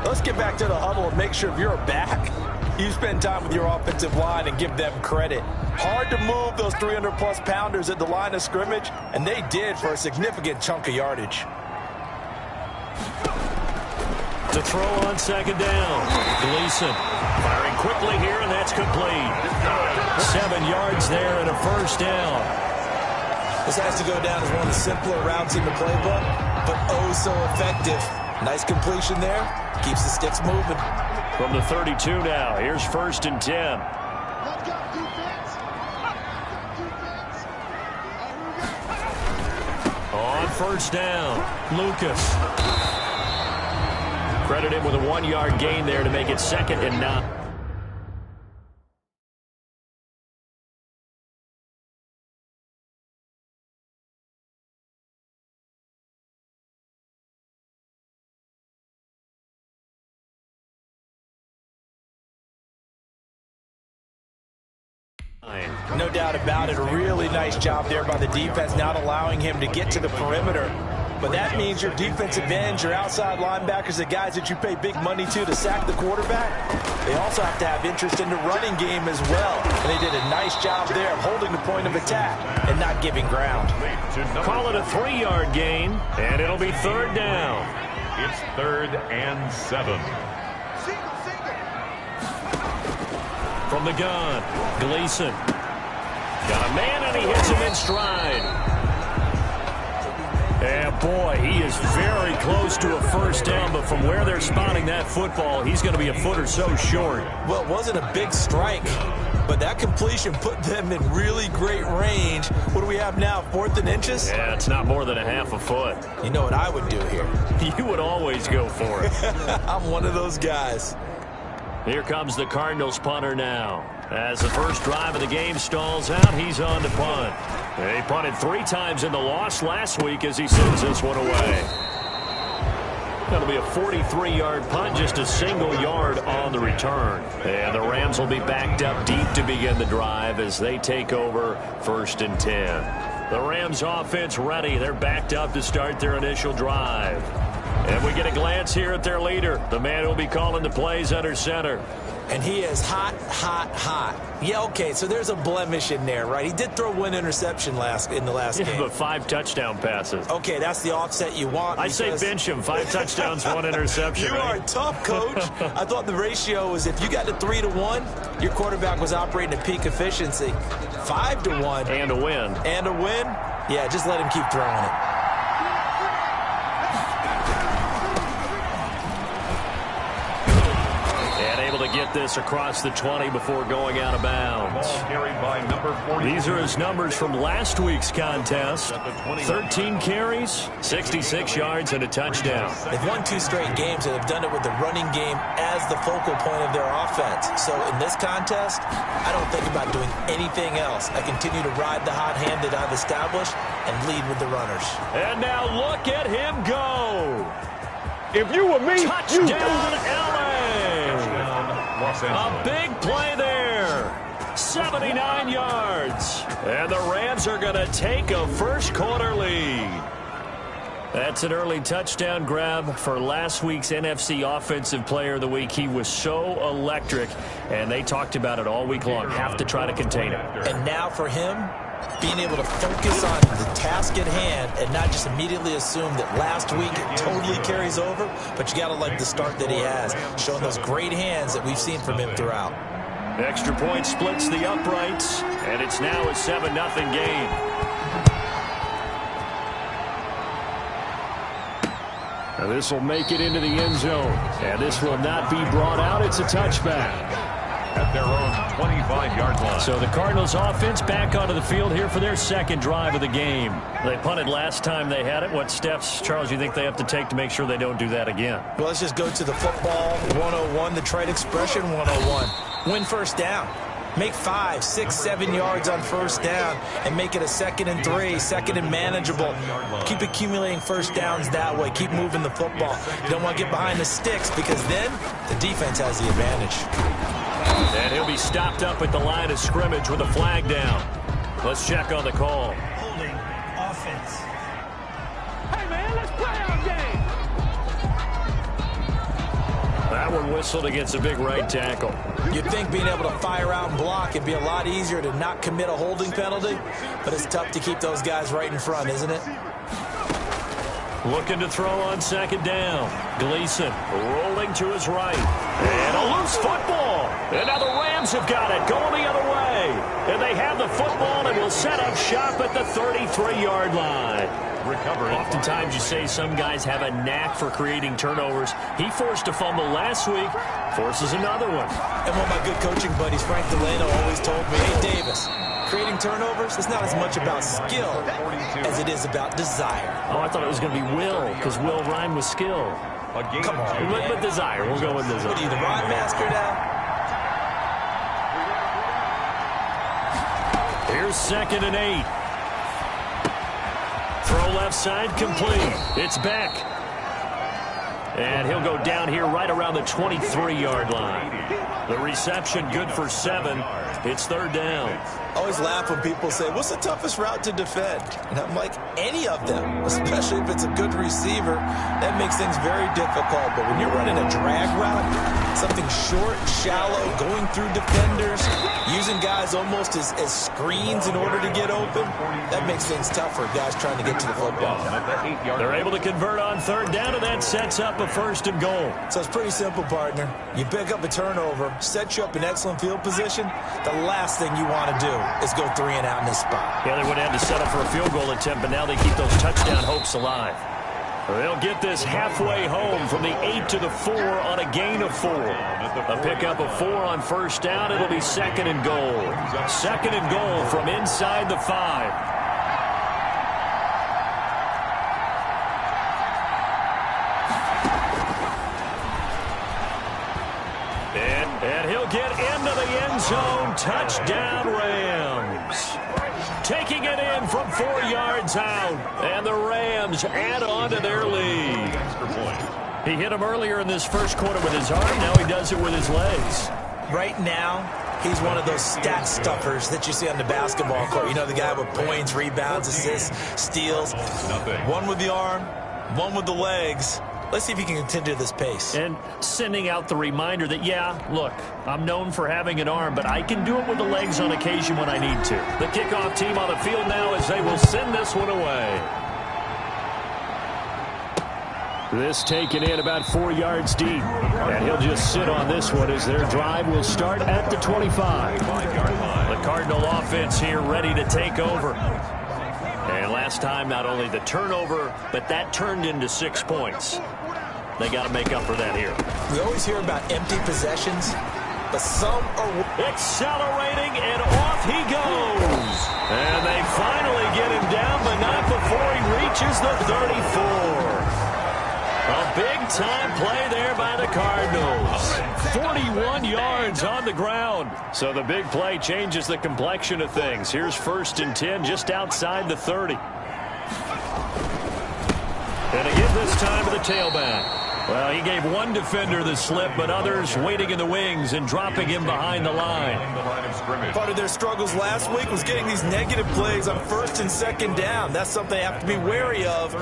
Let's get back to the huddle and make sure if you're a back, you spend time with your offensive line and give them credit. Hard to move those 300-plus pounders at the line of scrimmage, and they did for a significant chunk of yardage. To throw on second down, Gleason firing quickly here, and that's complete. 7 yards there and a first down. This has to go down as one of the simpler routes in the playbook, but oh so effective. Nice completion there. Keeps the sticks moving. From the 32 now, here's 1st and 10. On first down, Lucas. Credit him with a 1-yard gain there to make it 2nd and 9. No doubt about it. A really nice job there by the defense, not allowing him to get to the perimeter. But that means your defensive ends, your outside linebackers, the guys that you pay big money to sack the quarterback, they also have to have interest in the running game as well. And they did a nice job there of holding the point of attack and not giving ground. Call it a 3-yard gain, and it'll be 3rd down. It's 3rd and 7. From the gun, Gleason. Got a man, and he hits him in stride. And boy, he is very close to a first down, but from where they're spotting that football, he's going to be a foot or so short. Well, it wasn't a big strike, but that completion put them in really great range. What do we have now, 4th and inches? Yeah, it's not more than a half a foot. You know what I would do here? You would always go for it. I'm one of those guys. Here comes the Cardinals punter now. As the first drive of the game stalls out, he's on to punt. He punted 3 times in the loss last week as he sends this one away. That'll be a 43-yard punt, just a single yard on the return. And the Rams will be backed up deep to begin the drive as they take over 1st and 10. The Rams offense ready. They're backed up to start their initial drive. And we get a glance here at their leader, the man who will be calling the plays under center. And he is hot, hot, hot. Yeah, okay, so there's a blemish in there, right? He did throw 1 interception in the last game. But 5 touchdown passes. Okay, that's the offset you want. I say bench him. 5 touchdowns, 1 interception. You are tough, Coach. I thought the ratio was if you got to 3-1, your quarterback was operating at peak efficiency. 5-1. And a win. And a win? Yeah, just let him keep throwing it. To get this across the 20 before going out of bounds. These are his numbers from last week's contest. 13 carries, 66 yards, and a touchdown. They've won 2 straight games and have done it with the running game as the focal point of their offense. So in this contest, I don't think about doing anything else. I continue to ride the hot hand that I've established and lead with the runners. And now look at him go. If you were me, Touchdown, LA. A big play there. 79 yards. And the Rams are going to take a first-quarter lead. That's an early touchdown grab for last week's NFC Offensive Player of the Week. He was so electric, and they talked about it all week long. Have to try to contain him. And now for him, being able to focus on the task at hand and not just immediately assume that last week it totally carries over, but you got to like the start that he has, showing those great hands that we've seen from him throughout. Extra point splits the uprights, and it's now a 7-0 game. This will make it into the end zone. And this will not be brought out. It's a touchback. At their own 25-yard line. So the Cardinals offense back onto the field here for their second drive of the game. They punted last time they had it. What steps, Charles, you think they have to take to make sure they don't do that again? Well, let's just go to the football 101, the trade expression 101. Win first down. Make 5, 6, 7 yards on first down and make it a 2nd and 3, 2nd and manageable. Keep accumulating first downs that way. Keep moving the football. You don't want to get behind the sticks because then the defense has the advantage. And he'll be stopped up at the line of scrimmage with a flag down. Let's check on the call. Holding offense. Hey, man, let's play our game. That one whistled against a big right tackle. You'd think being able to fire out and block it'd be a lot easier to not commit a holding penalty, but it's tough to keep those guys right in front, isn't it? Looking to throw on second down. Gleason rolling to his right. And a loose football. And now the Rams have got it going the other way. And they have the football and will set up shop at the 33-yard line. Recovery. Oftentimes you say some guys have a knack for creating turnovers. He forced a fumble last week, forces another one. And one of my good coaching buddies, Frank Delano, always told me, hey, Davis, creating turnovers is not as much about skill as it is about desire. Oh, I thought it was going to be will, because will rhyme with skill. Come on, man. With desire. We'll go with desire. What are you, the rhyme master now? Here's 2nd and 8. Throw left side complete. It's back. And he'll go down here right around the 23-yard line. The reception good for 7. It's 3rd down. I always laugh when people say, what's the toughest route to defend? And I'm like, any of them, especially if it's a good receiver. That makes things very difficult. But when you're running a drag route, something short, shallow, going through defenders, using guys almost as screens in order to get open, that makes things tough for guys trying to get to the football. They're able to convert on 3rd down, and that sets up a 1st and goal. So it's pretty simple, partner. You pick up a turnover, set you up in excellent field position. The last thing you want to do is go 3 and out in this spot. Yeah, they would have had to settle for a field goal attempt, but now they keep those touchdown hopes alive. They'll get this halfway home from the 8 to the 4 on a gain of 4. A pickup of 4 on first down. It'll be 2nd and goal. 2nd and goal from inside the 5. And he'll get into the end zone. Touchdown, Rams. Taking it in from 4 yards out. And the Rams add on to their lead. He hit him earlier in this first quarter with his arm. Now he does it with his legs. Right now, he's one of those stat stuffers that you see on the basketball court. You know, the guy with points, rebounds, assists, steals. One with the arm, one with the legs. Let's see if he can continue this pace. And sending out the reminder that, yeah, look, I'm known for having an arm, but I can do it with the legs on occasion when I need to. The kickoff team on the field now as they will send this one away. This taken in about 4 yards deep. And he'll just sit on this one as their drive will start at the 25. The Cardinal offense here ready to take over. And last time, not only the turnover, but that turned into 6 points. They got to make up for that here. We always hear about empty possessions, but some are accelerating, and off he goes. And they finally get him down, but not before he reaches the 34. A big-time play there by the Cardinals. 41 yards on the ground. So the big play changes the complexion of things. Here's 1st and 10 just outside the 30. And again this time to the tailback. Well, he gave one defender the slip, but others waiting in the wings and dropping him behind the line. Part of their struggles last week was getting these negative plays on 1st and 2nd down. That's something they have to be wary of.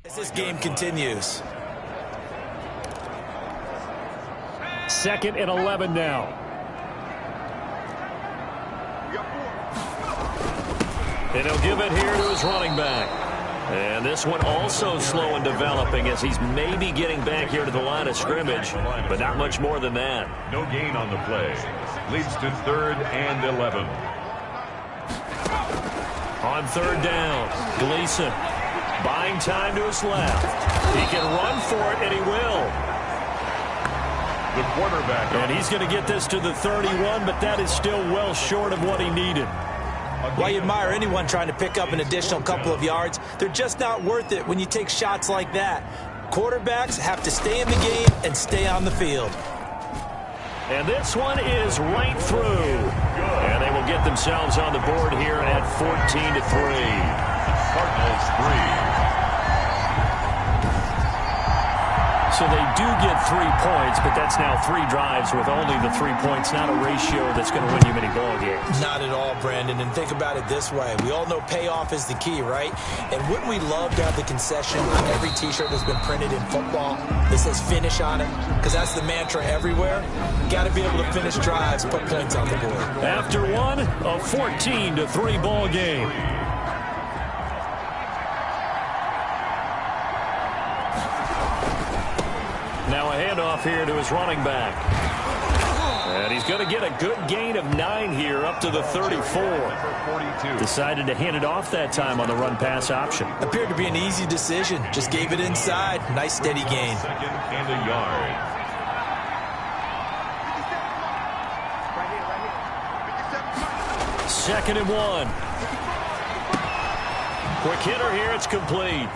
As this game continues. 2nd and 11 now. And he'll give it here to his running back. And this one also slow in developing as he's maybe getting back here to the line of scrimmage, but not much more than that. No gain on the play. Leads to 3rd and 11. On 3rd down, Gleason buying time to his left. He can run for it, and he will. The quarterback. And he's going to get this to the 31, but that is still well short of what he needed. While you admire anyone trying to pick up an additional couple of yards, they're just not worth it when you take shots like that. Quarterbacks have to stay in the game and stay on the field. And this one is right through. And they will get themselves on the board here at 14-3. Cardinals 3. So they do get 3 points, but that's now 3 drives with only the 3 points. Not a ratio that's going to win you many ball games. Not at all, Brandon. And think about it this way. We all know payoff is the key, right? And wouldn't we love to have the concession on every T-shirt that's been printed in football that says finish on it? Because that's the mantra everywhere. Got to be able to finish drives, put points on the board. After one, a 14-3 ball game. Now a handoff here to his running back. And he's going to get a good gain of 9 here up to the 34. Decided to hand it off that time on the run-pass option. Appeared to be an easy decision. Just gave it inside. Nice steady gain. 2nd and a yard. Second and 1. Quick hitter here. It's complete.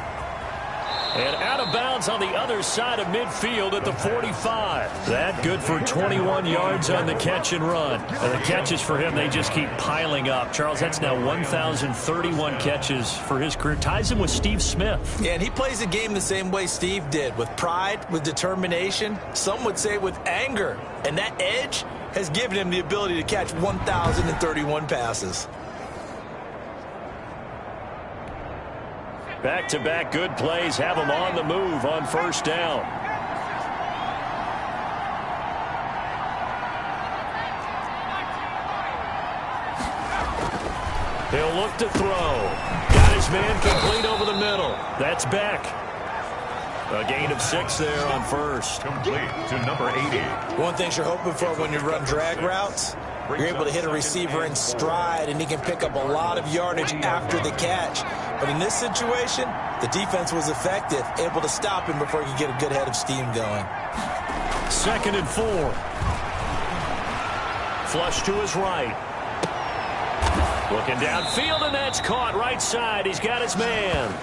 And out of bounds on the other side of midfield at the 45. That good for 21 yards on the catch and run. And the catches for him, they just keep piling up. Charles, that's now 1,031 catches for his career. Ties him with Steve Smith. Yeah, and he plays the game the same way Steve did, with pride, with determination, some would say with anger. And that edge has given him the ability to catch 1,031 passes. Back-to-back good plays have him on the move on 1st down. He'll look to throw. Got his man complete over the middle. That's Beck. A gain of 6 there on 1st. Complete to number 80. One thing you're hoping for when you run drag routes, you're able to hit a receiver in stride, and he can pick up a lot of yardage after the catch. But in this situation, the defense was effective, able to stop him before he could get a good head of steam going. 2nd and 4. Flush to his right. Looking downfield, and that's caught right side. He's got his man.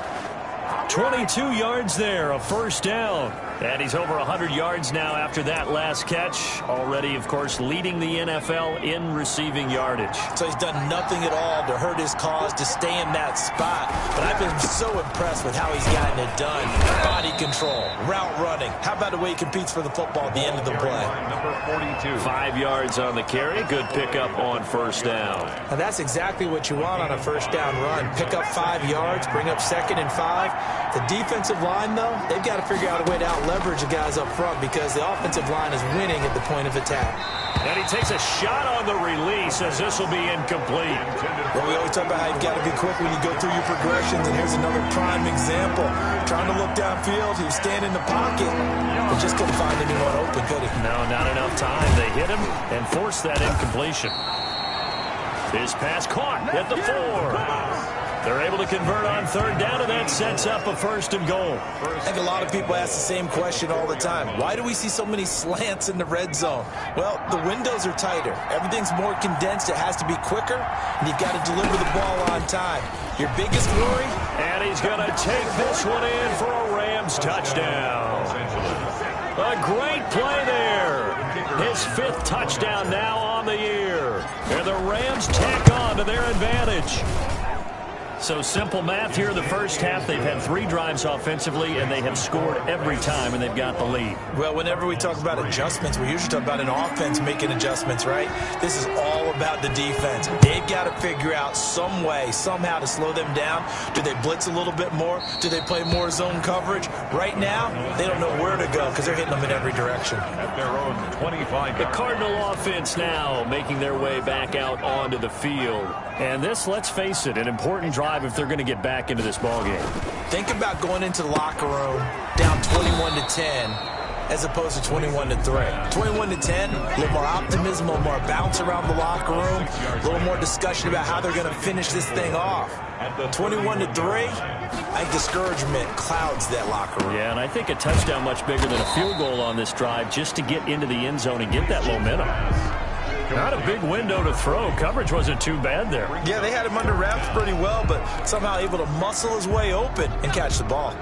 22 yards there, a 1st down. And he's over 100 yards now after that last catch. Already, of course, leading the NFL in receiving yardage. So he's done nothing at all to hurt his cause, to stay in that spot. But I've been so impressed with how he's gotten it done. Body control, route running. How about the way he competes for the football at the end of the play? Number 42. 5 yards on the carry. Good pickup on 1st down. And that's exactly what you want on a 1st down run. Pick up 5 yards, bring up 2nd and 5. The defensive line, though, they've got to figure out a way to out-leverage the guys up front because the offensive line is winning at the point of attack. And he takes a shot on the release as this will be incomplete. Well, we always talk about how you've got to be quick when you go through your progressions, and here's another prime example. Trying to look downfield, he was standing in the pocket, but just couldn't find anyone open, could he? No, not enough time. They hit him and forced that incompletion. His pass caught at the 4. They're able to convert on 3rd down, and that sets up a 1st and goal. I think a lot of people ask the same question all the time. Why do we see so many slants in the red zone? Well, the windows are tighter. Everything's more condensed. It has to be quicker, and you've got to deliver the ball on time. Your biggest worry? And he's going to take this one in for a Rams touchdown. A great play there. His 5th touchdown now on the year. And the Rams tack on to their advantage. So simple math here in the first half. They've had 3 drives offensively, and they have scored every time, and they've got the lead. Well, whenever we talk about adjustments, we usually talk about an offense making adjustments, right? This is all about the defense. They've got to figure out some way, somehow to slow them down. Do they blitz a little bit more? Do they play more zone coverage? Right now, they don't know where to go because they're hitting them in every direction. At their own 25. The Cardinal offense now making their way back out onto the field. And this, let's face it, an important drive if they're going to get back into this ballgame. Think about going into the locker room down 21-10 as opposed to 21-3. 21-10, a little more optimism, a little more bounce around the locker room, a little more discussion about how they're going to finish this thing off. 21-3, I think discouragement clouds that locker room. Yeah, and I think a touchdown much bigger than a field goal on this drive just to get into the end zone and get that momentum. Not a big window to throw. Coverage wasn't too bad there. Yeah, they had him under wraps pretty well, but somehow able to muscle his way open and catch the ball.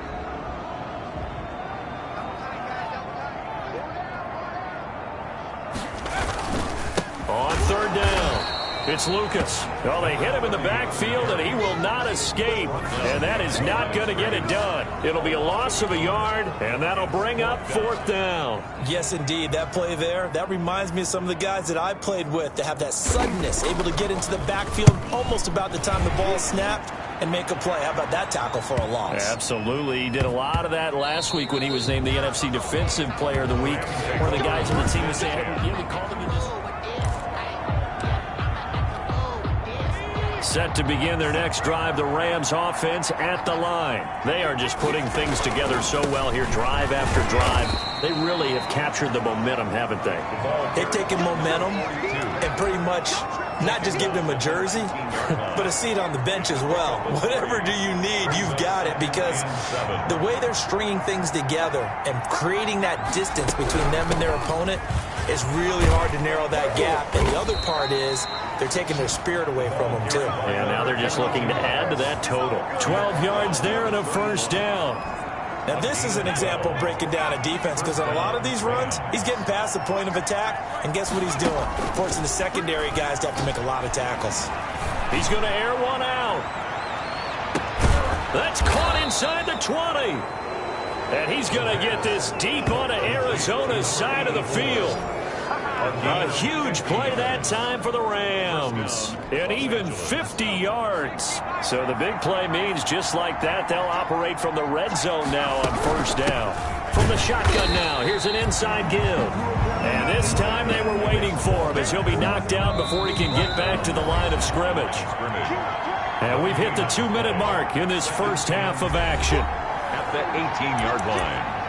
On third down, it's Lucas. Well, they hit him in the backfield, and he will not escape. And that is not going to get it done. It'll be a loss of a yard, and that'll bring up fourth down. Yes, indeed. That play there, that reminds me of some of the guys that I played with that have that suddenness, able to get into the backfield almost about the time the ball snapped and make a play. How about that tackle for a loss? Absolutely. He did a lot of that last week when he was named the NFC Defensive Player of the Week. One of the guys on the team was saying, yeah, we called him in this. Set to begin their next drive, the Rams offense at the line. They are just putting things together so well here, drive after drive. They really have captured the momentum, haven't they? They've taken momentum and pretty much not just given them a jersey, but a seat on the bench as well. Whatever do you need, you've got it, because the way they're stringing things together and creating that distance between them and their opponent is really hard to narrow that gap. And the other part is they're taking their spirit away from them, too. And now they're just looking to add to that total. 12 yards there and a first down. Now, this is an example of breaking down a defense, because on a lot of these runs, he's getting past the point of attack, and guess what he's doing? Forcing the secondary guys to have to make a lot of tackles. He's going to air one out. That's caught inside the 20. And he's going to get this deep onto Arizona's side of the field. A huge play that time for the Rams. And even 50 yards. So the big play means just like that, they'll operate from the red zone now on first down. From the shotgun now, here's an inside give. And this time they were waiting for him as he'll be knocked down before he can get back to the line of scrimmage. And we've hit the 2-minute mark in this first half of action. At the 18-yard line.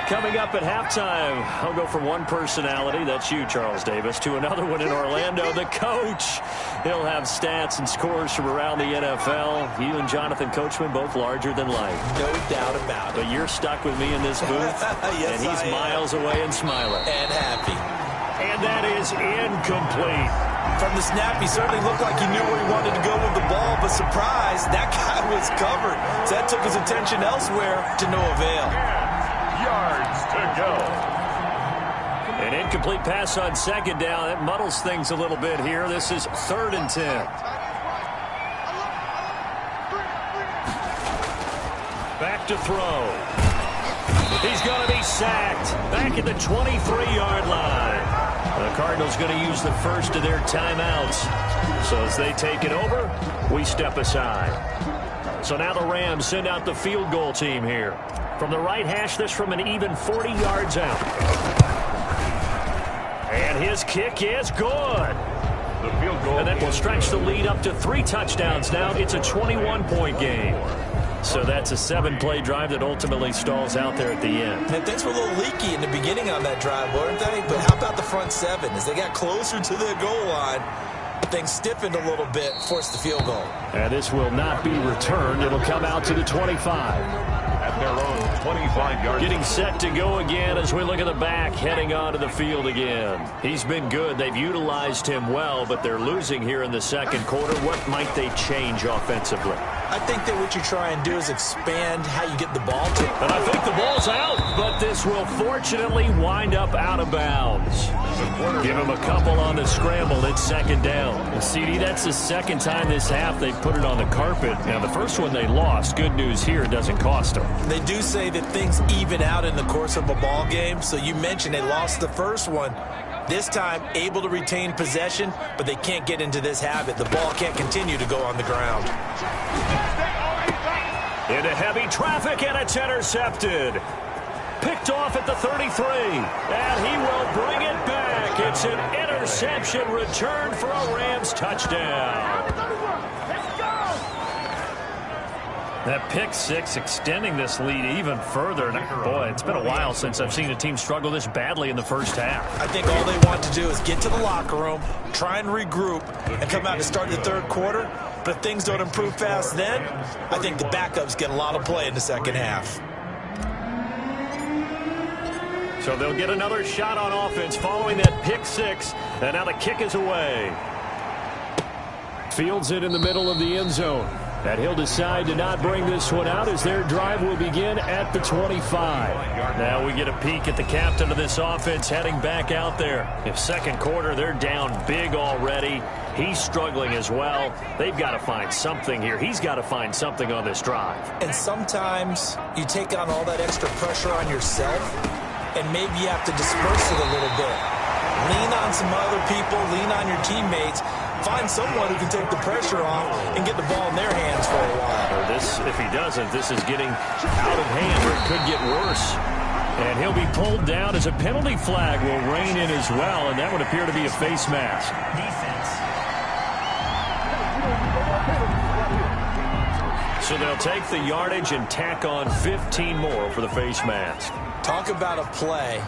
Coming up at halftime, I'll go from one personality, that's you, Charles Davis, to another one in Orlando, the coach. He'll have stats and scores from around the NFL. You and Jonathan Coachman, both larger than life. No doubt about it. But you're stuck with me in this booth, yes, and he's miles away and smiling. And happy. And that is incomplete. From the snap, he certainly looked like he knew where he wanted to go with the ball, but surprise, that guy was covered. So that took his attention elsewhere to no avail. Yards to go. An incomplete pass on second down. That muddles things a little bit here. This is 3rd and 10. Back to throw. He's going to be sacked. Back at the 23-yard line. The Cardinals going to use the first of their timeouts. So as they take it over, we step aside. So now the Rams send out the field goal team here. From the right hash, this from an even 40 yards out. And his kick is good. The field goal. And that will stretch the lead up to 3 touchdowns now. It's a 21-point game. So that's a 7-play drive that ultimately stalls out there at the end. And things were a little leaky in the beginning on that drive, weren't they? But how about the front 7? As they got closer to the goal line, things stiffened a little bit, forced the field goal. And this will not be returned. It'll come out to the 25. At their own 25-yard. Getting set to go again as we look at the back, heading onto the field again. He's been good. They've utilized him well, but they're losing here in the second quarter. What might they change offensively? I think that what you try and do is expand how you get the ball to. And I think the ball's out, but this will fortunately wind up out of bounds. Give him a couple on the scramble. It's second down. And CD, that's the second time this half they put it on the carpet. Now, the first one they lost. Good news here, it doesn't cost them. They do say that things even out in the course of a ball game. So you mentioned they lost the first one. This time, able to retain possession, but they can't get into this habit. The ball can't continue to go on the ground. Into heavy traffic, and it's intercepted. Picked off at the 33, and he will bring it back. It's an interception return for a Rams touchdown. That pick six extending this lead even further. Boy, it's been a while since I've seen a team struggle this badly in the first half. I think all they want to do is get to the locker room, try and regroup, and come out and start the third quarter. But if things don't improve fast then, I think the backups get a lot of play in the second half. So they'll get another shot on offense following that pick six. And now the kick is away. Fields it in the middle of the end zone. And he'll decide to not bring this one out as their drive will begin at the 25. Now we get a peek at the captain of this offense heading back out there. If second quarter they're down big already, he's struggling as well. They've got to find something here. He's got to find something on this drive. And sometimes you take on all that extra pressure on yourself, and maybe you have to disperse it a little bit. Lean on some other people, lean on your teammates. Find someone who can take the pressure off and get the ball in their hands for a while. If he doesn't, this is getting out of hand, or it could get worse. And he'll be pulled down as a penalty flag will rein in as well, and that would appear to be a face mask. So they'll take the yardage and tack on 15 more for the face mask. Talk about a play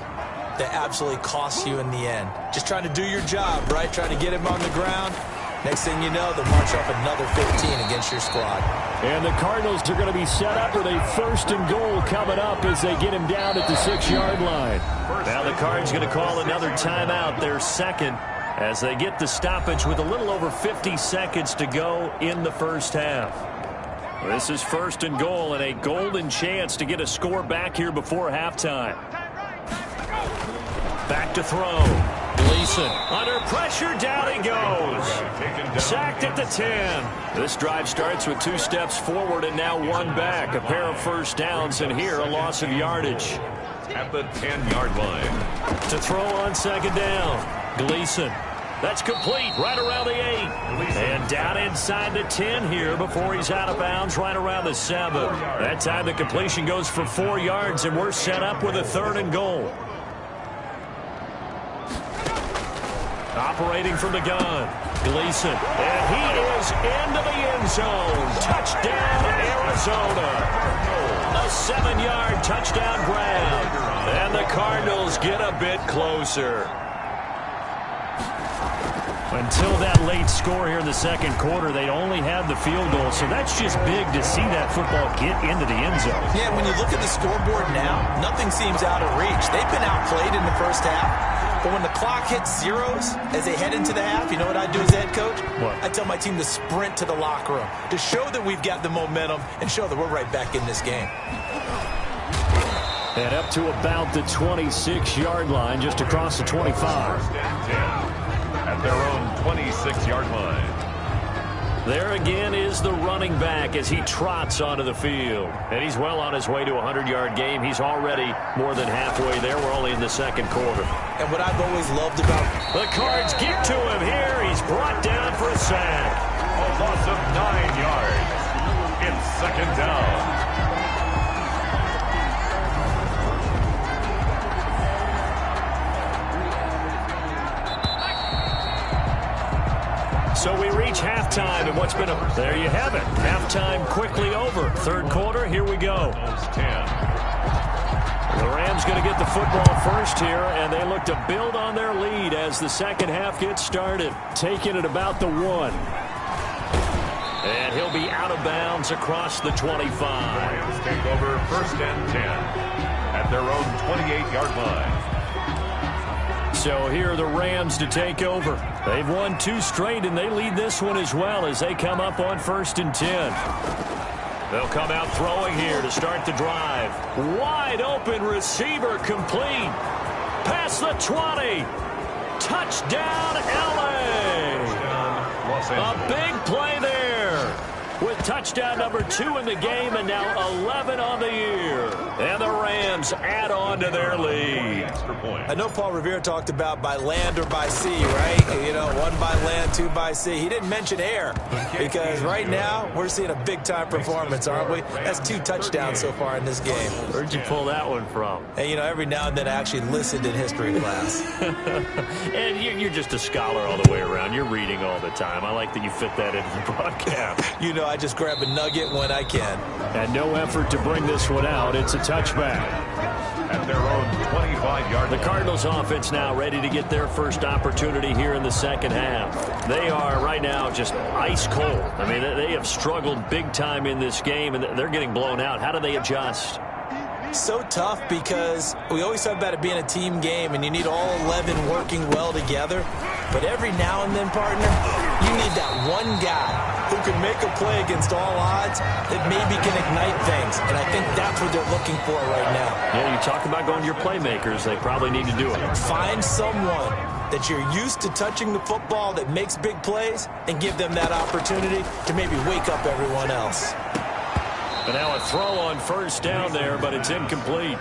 that absolutely costs you in the end. Just trying to do your job, right? Trying to get him on the ground. Next thing you know, they'll march off another 15 against your squad. And the Cardinals are going to be set up with a first and goal coming up as they get him down at the 6-yard line. Now the Cards going to call another timeout, their second, as they get the stoppage with a little over 50 seconds to go in the first half. This is first and goal and a golden chance to get a score back here before halftime. Back to throw. Gleason under pressure, down he goes. Sacked at the 10. This drive starts with 2 steps forward and now 1 back. A pair of first downs, and here a loss of yardage. At the 10-yard line. To throw on second down. Gleason. That's complete right around the 8. And down inside the 10 here before he's out of bounds right around the 7. That time the completion goes for 4 yards, and we're set up with a third and goal. Operating from the gun, Gleason, and he is into the end zone. Touchdown, Arizona. A 7-yard touchdown grab, and the Cardinals get a bit closer. Until that late score here in the second quarter, they'd only had the field goal, so that's just big to see that football get into the end zone. Yeah, when you look at the scoreboard now, nothing seems out of reach. They've been outplayed in the first half. But when the clock hits zeros as they head into the half, you know what I do as head coach? What? I tell my team to sprint to the locker room to show that we've got the momentum and show that we're right back in this game. And up to about the 26-yard line, just across the 25. At their own 26-yard line. There again is the running back as he trots onto the field. And he's well on his way to a 100-yard game. He's already more than halfway there. We're only in the second quarter. And what I've always loved about the Cards get to him here. He's brought down for a sack. A loss of 9 yards. It's second down. So we reach halftime, and what's been a... There you have it. Halftime quickly over. Third quarter, here we go. The Rams going to get the football first here, and they look to build on their lead as the second half gets started. Taking it about the 1. And he'll be out of bounds across the 25. Rams take over first and 10 at their own 28-yard line. So here are the Rams to take over. They've won 2 straight, and they lead this one as well as they come up on 1st and 10. They'll come out throwing here to start the drive. Wide open receiver complete. Past the 20. Touchdown, L.A. A big play there with touchdown number 2 in the game and now 11 on the year. And the Rams add on to their lead. I know Paul Revere talked about by land or by sea, right? You know, 1 by land, 2 by sea. He didn't mention air because right now we're seeing a big-time performance, aren't we? That's 2 touchdowns so far in this game. Where'd you pull that one from? And, you know, every now and then I actually listened in history class. And you're just a scholar all the way around. You're reading all the time. I like that you fit that into the broadcast. You know, I just grab a nugget when I can. And no effort to bring this one out. It's a touchback. At their own 25-yard The Cardinals offense now ready to get their first opportunity here in the second half. They are right now just ice cold. I mean, they have struggled big time in this game, and they're getting blown out. How do they adjust? So tough because we always talk about it being a team game and you need all 11 working well together. But every now and then, partner, you need that one guy who can make a play against all odds that maybe can ignite things. And I think that's what they're looking for right now. Yeah, you talk about going to your playmakers. They probably need to do it. Find someone that you're used to touching the football that makes big plays and give them that opportunity to maybe wake up everyone else. And now a throw on 1st down there, but it's incomplete.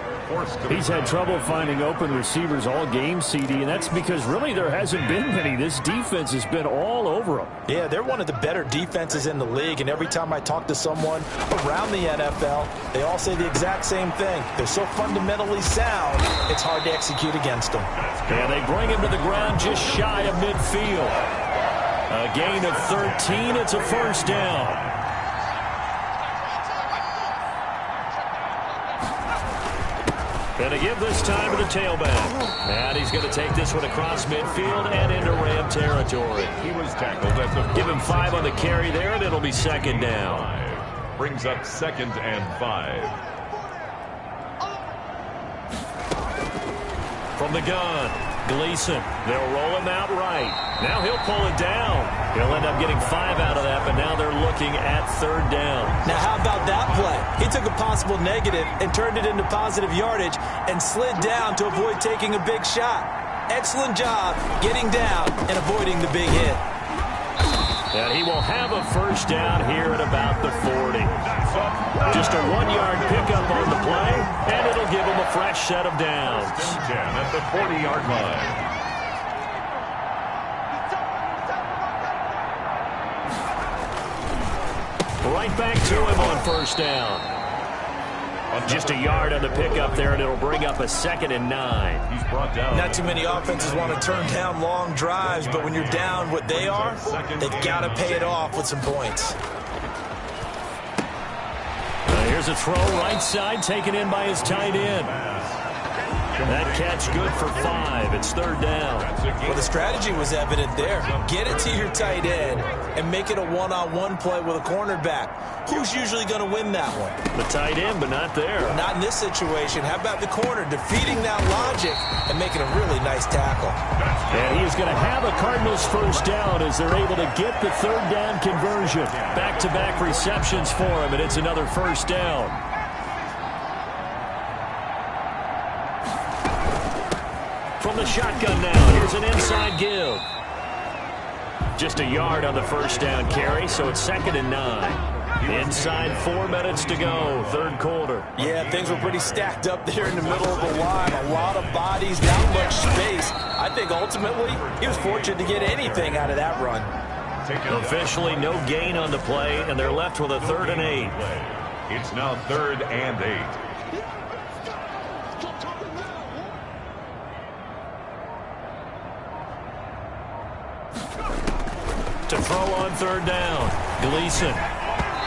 He's had trouble finding open receivers all game, CD, and that's because really there hasn't been many. This defense has been all over them. Yeah, they're one of the better defenses in the league, and every time I talk to someone around the NFL, they all say the exact same thing. They're so fundamentally sound, it's hard to execute against them. And they bring him to the ground just shy of midfield. A gain of 13. It's a 1st down. And to give this time to the tailback. And he's going to take this one across midfield and into Ram territory. He was tackled at the Give him 5 on the carry there, and it'll be 2nd down. Brings up 2nd and 5. From the gun, Gleason. They'll roll him out right. Now he'll pull it down. He'll end up getting 5 out of that, but now they're looking at 3rd down. Now, how about that play? He took a possible negative and turned it into positive yardage and slid down to avoid taking a big shot. Excellent job getting down and avoiding the big hit. And he will have a 1st down here at about the 40. Just a 1-yard pickup on the play, and it'll give him a fresh set of downs. 10 at the 40-yard line. Right back to him on 1st down. Just a yard on the pickup there, and it'll bring up a 2nd and 9. He's brought down. Not too many offenses want to turn down long drives, but when you're down what they are, they've got to pay it off with some points. Here's a throw right side taken in by his tight end. That catch good for 5. It's 3rd down. Well, the strategy was evident there. Get it to your tight end and make it a one-on-one play with a cornerback. Who's usually going to win that one? The tight end, but not there. Not in this situation. How about the corner defeating that logic and making a really nice tackle? And he is going to have a Cardinals 1st down as they're able to get the 3rd down conversion. Back-to-back receptions for him, and it's another 1st down. From the shotgun now, here's an inside give. Just a yard on the 1st down carry, so it's 2nd and 9. Inside 4 minutes to go, 3rd quarter. Yeah, things were pretty stacked up there in the middle of the line. A lot of bodies, not much space. I think ultimately he was fortunate to get anything out of that run. Officially no gain on the play, and they're left with a 3rd and 8. It's now 3rd and 8. To throw on 3rd down, Gleason.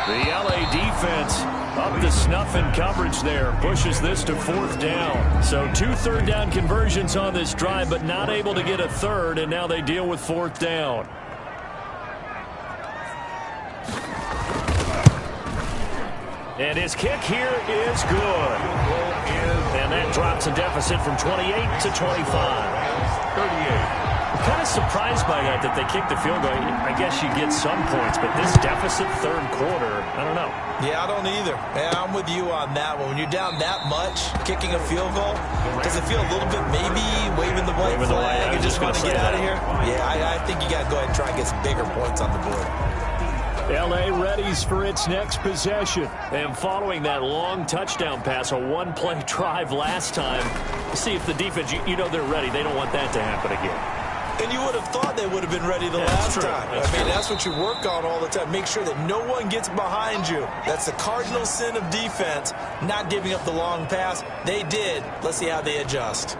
The LA defense up to snuff in coverage there. Pushes this to 4th down. So 2 3rd down conversions on this drive, but not able to get a 3rd, and now they deal with 4th down. And his kick here is good. And that drops a deficit from 28 to 25. 38. Kind of surprised by that they kicked the field goal. I guess you get some points, but this deficit third quarter, I don't know. Yeah, I don't either. Yeah, I'm with you on that one. When you're down that much, kicking a field goal, does it feel a little bit maybe waving the white flag and just want to get out of here? Yeah, I think you got to go ahead and try and get some bigger points on the board. L.A. readies for its next possession. And following that long touchdown pass, a one-play drive last time, see if the defense, you know they're ready. They don't want that to happen again. And you would have thought they would have been ready the last time. That's what you work on all the time. Make sure that no one gets behind you. That's the cardinal sin of defense, not giving up the long pass. They did. Let's see how they adjust.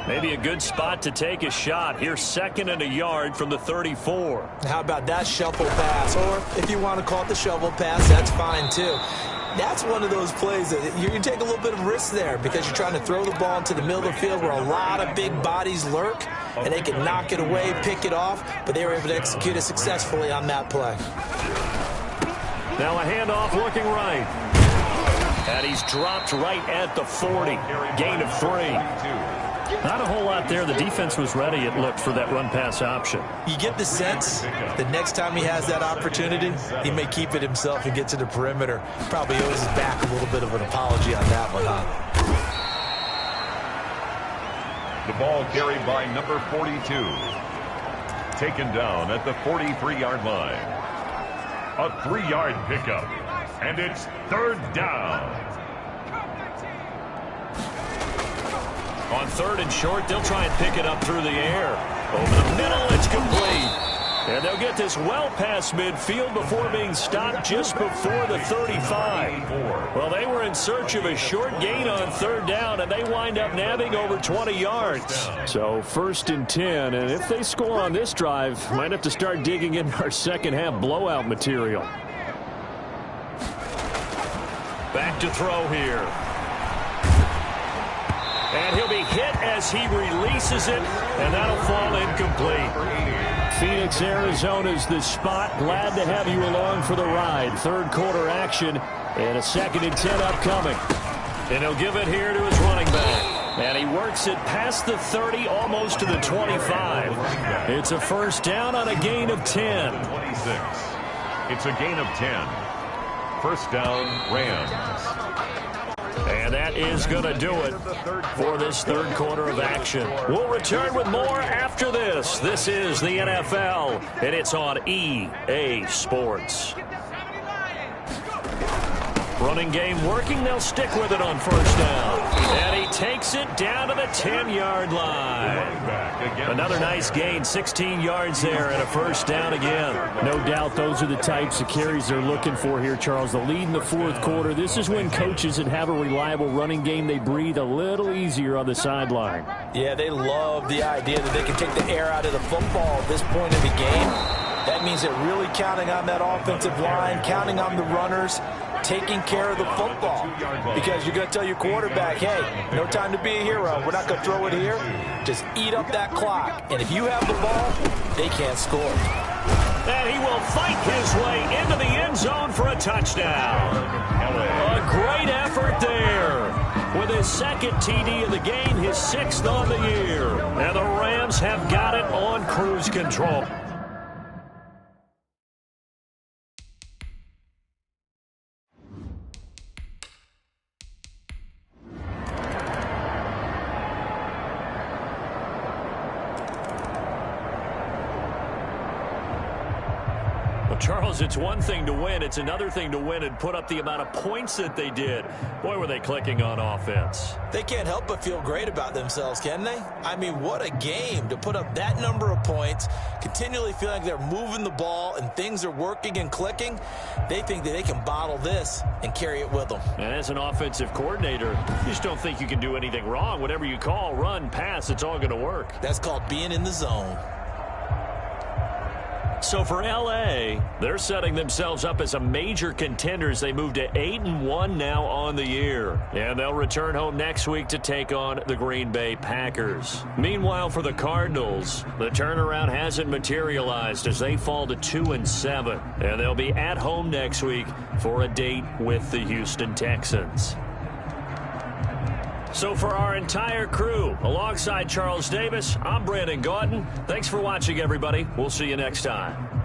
Maybe a good spot to take a shot. Here's 2nd and a yard from the 34. How about that shuffle pass? Or if you want to call it the shovel pass, that's fine too. That's one of those plays that you can take a little bit of risk there because you're trying to throw the ball into the middle of the field where a lot of big bodies lurk, and they can knock it away, pick it off, but they were able to execute it successfully on that play. Now a handoff looking right. And he's dropped right at the 40. Gain of 3. Not a whole lot there. The defense was ready, it looked, for that run-pass option. You get the sense that next time he has that opportunity, he may keep it himself and get to the perimeter. Probably owes his back a little bit of an apology on that one, huh? The ball carried by number 42. Taken down at the 43-yard line. A 3-yard pickup. And it's 3rd down. On 3rd and short, they'll try and pick it up through the air. Over the middle, it's complete. And they'll get this well past midfield before being stopped just before the 35. Well, they were in search of a short gain on 3rd down, and they wind up nabbing over 20 yards. So 1st and 10, and if they score on this drive, might have to start digging in our second-half blowout material. Back to throw here. And he'll be hit as he releases it, and that'll fall incomplete. Phoenix, Arizona's the spot. Glad to have you along for the ride. Third quarter action, and a 2nd and 10 upcoming. And he'll give it here to his running back. And he works it past the 30, almost to the 25. It's a 1st down on a gain of 10. 26. It's a gain of 10. 1st down, Rams. And that is going to do it for this third quarter of action. We'll return with more after this. This is the NFL, and it's on EA Sports. Running game working. They'll stick with it on 1st down. And he takes it down to the 10-yard line. Another nice gain, 16 yards there, and a 1st down again. No doubt those are the types of carries they're looking for here, Charles. The lead in the 4th quarter. This is when coaches that have a reliable running game, they breathe a little easier on the sideline. Yeah, they love the idea that they can take the air out of the football at this point in the game. That means they're really counting on that offensive line, counting on the runners, taking care of the football. Because you're going to tell your quarterback, hey, no time to be a hero. We're not going to throw it here. Just eat up that clock. And if you have the ball, they can't score. And he will fight his way into the end zone for a touchdown. A great effort there. With his 2nd TD of the game, his 6th on the year. And the Rams have got it on cruise control. Charles, it's one thing to win. It's another thing to win and put up the amount of points that they did. Boy, were they clicking on offense. They can't help but feel great about themselves, can they? I mean, what a game to put up that number of points, continually feeling like they're moving the ball and things are working and clicking. They think that they can bottle this and carry it with them. And as an offensive coordinator, you just don't think you can do anything wrong. Whatever you call, run, pass, it's all going to work. That's called being in the zone. So for L.A., they're setting themselves up as a major contender as they move to 8-1 now on the year. And they'll return home next week to take on the Green Bay Packers. Meanwhile, for the Cardinals, the turnaround hasn't materialized as they fall to 2-7. And they'll be at home next week for a date with the Houston Texans. So for our entire crew, alongside Charles Davis, I'm Brandon Gaudin. Thanks for watching, everybody. We'll see you next time.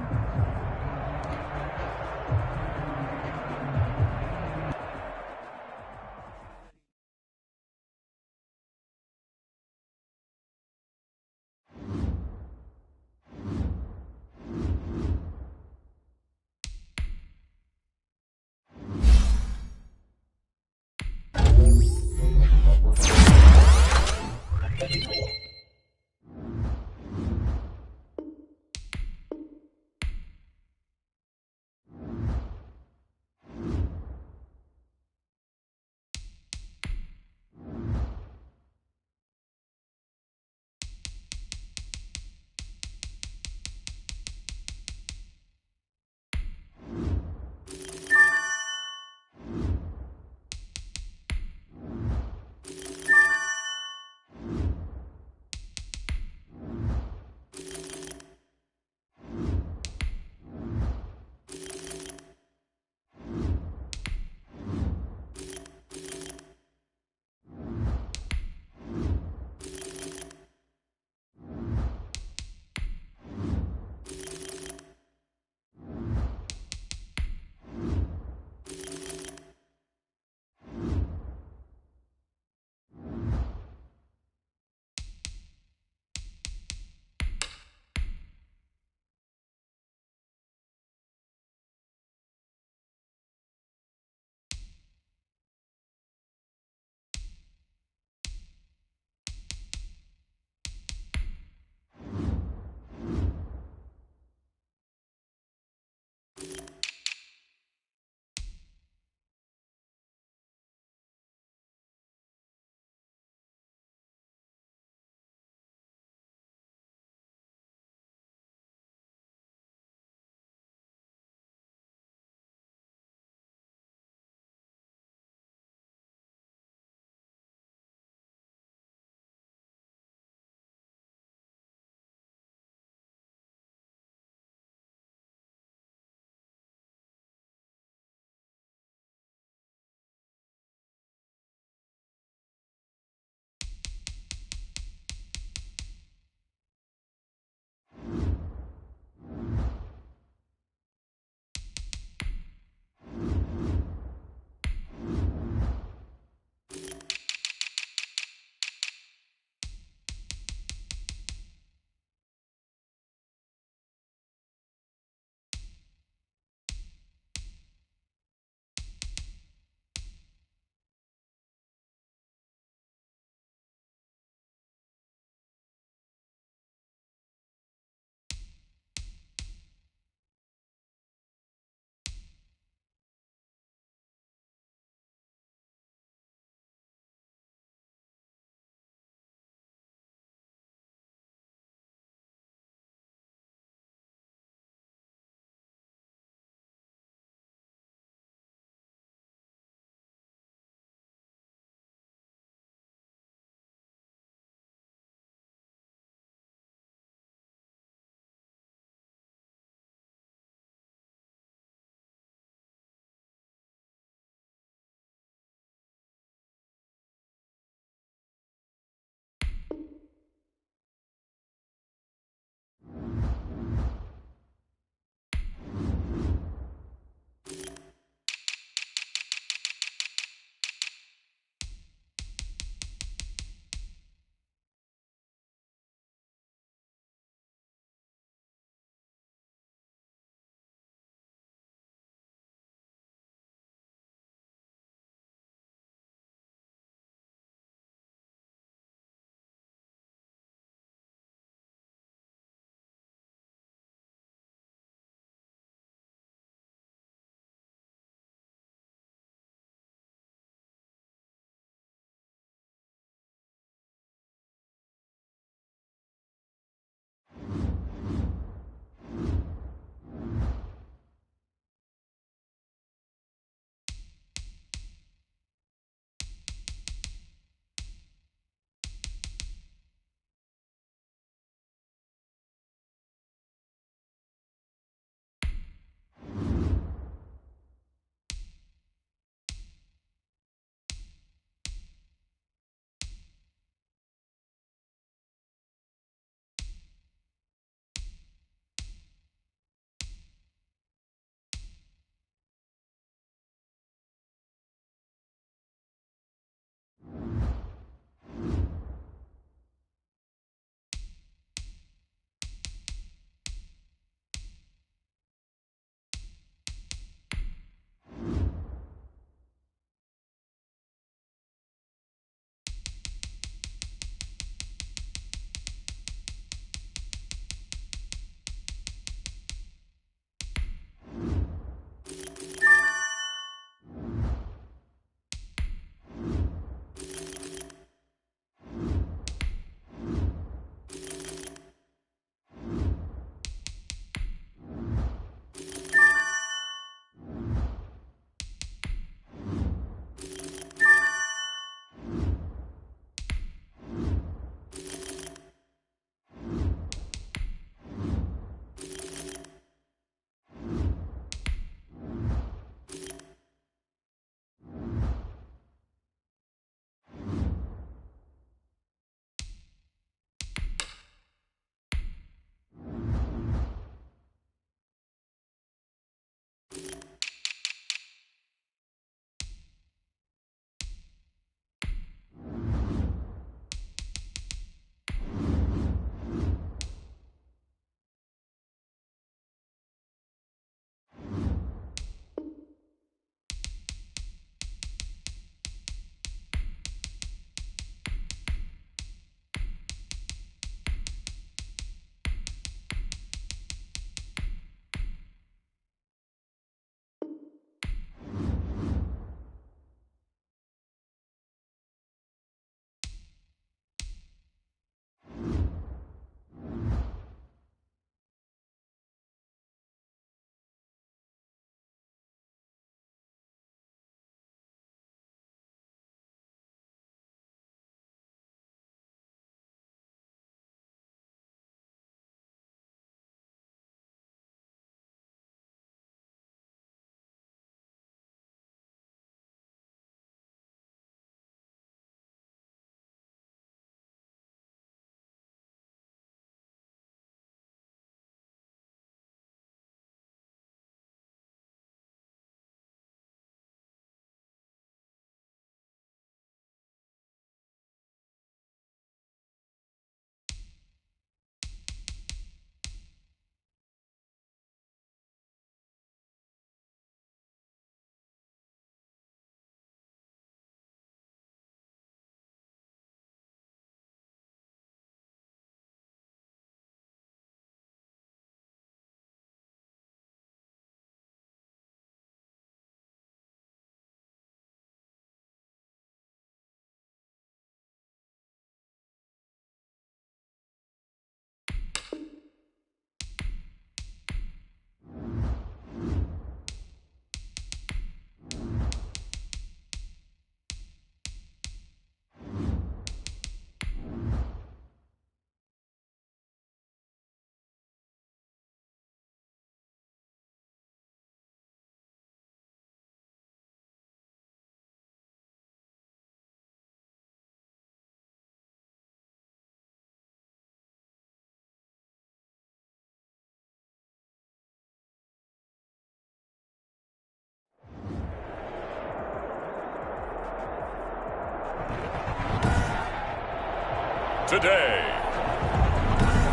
today.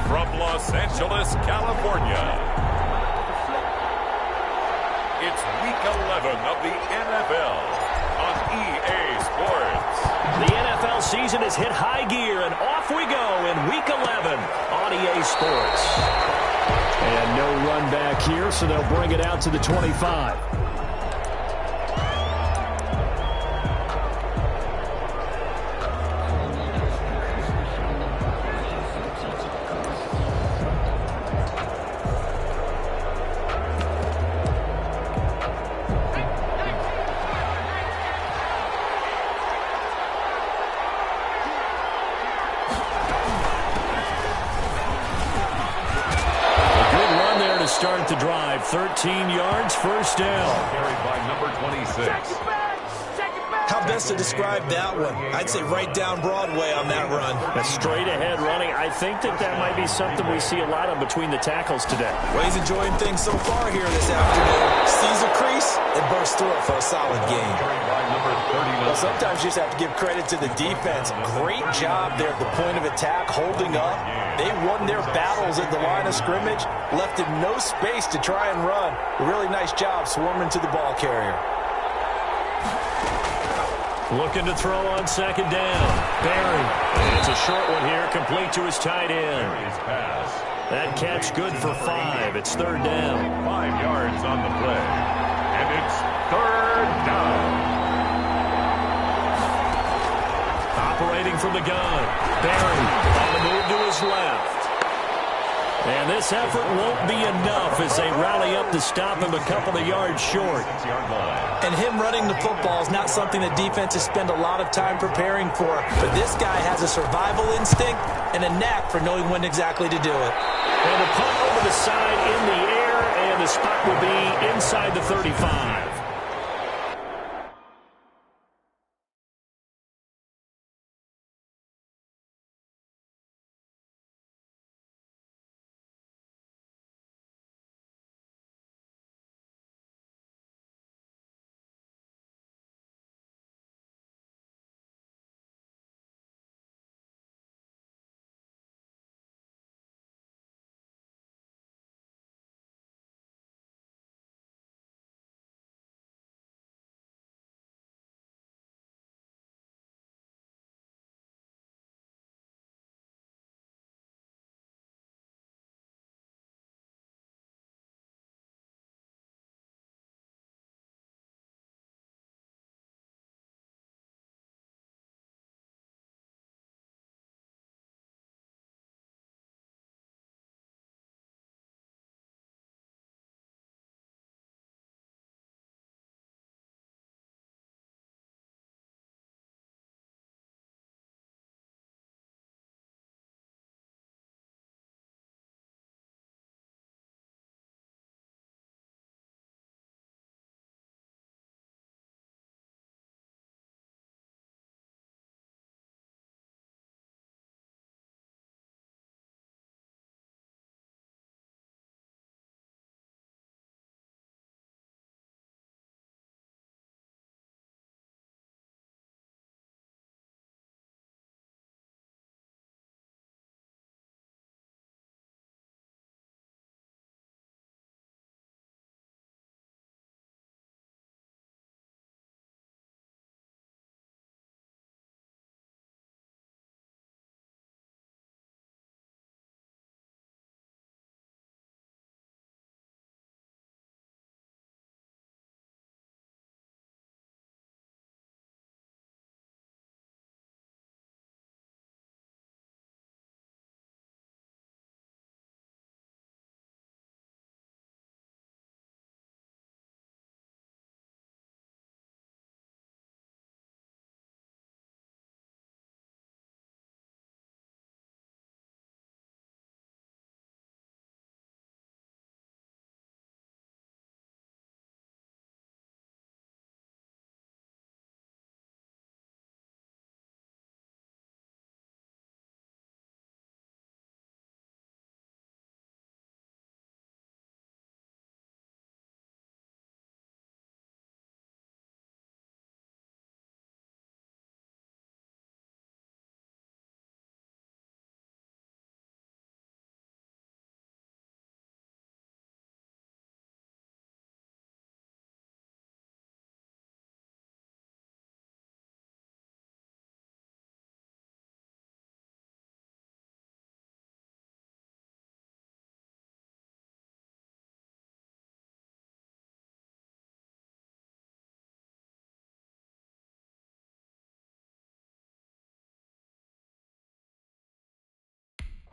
From Los Angeles, California, it's Week 11 of the NFL on EA Sports. The NFL season has hit high gear, and off we go in Week 11 on EA Sports. And no run back here, so they'll bring it out to the 25. Start the drive, 13 yards, first down. Carried by number 26. How best to describe that one? I'd say right down Broadway on that run. A straight ahead running. I think that might be something we see a lot of between the tackles today. Well, he's enjoying things so far here this afternoon. Sees a crease and bursts through it for a solid gain. Carried by number 39. Well, sometimes you just have to give credit to the defense. Great job there at the point of attack, holding up. They won their battles at the line of scrimmage, left him no space to try and run. A really nice job swarming to the ball carrier. Looking to throw on second down. Barry. It's a short one here, complete to his tight end. Barry's pass. That catch good for 5. It's third down. 5 yards on the play. And it's third down. Operating from the gun. Barry on the move to his left. And this effort won't be enough as they rally up to stop him a couple of yards short. 6-yard line. And him running the football is not something that defenses spend a lot of time preparing for. But this guy has a survival instinct and a knack for knowing when exactly to do it. And a punt over the side in the air, and the spot will be inside the 35.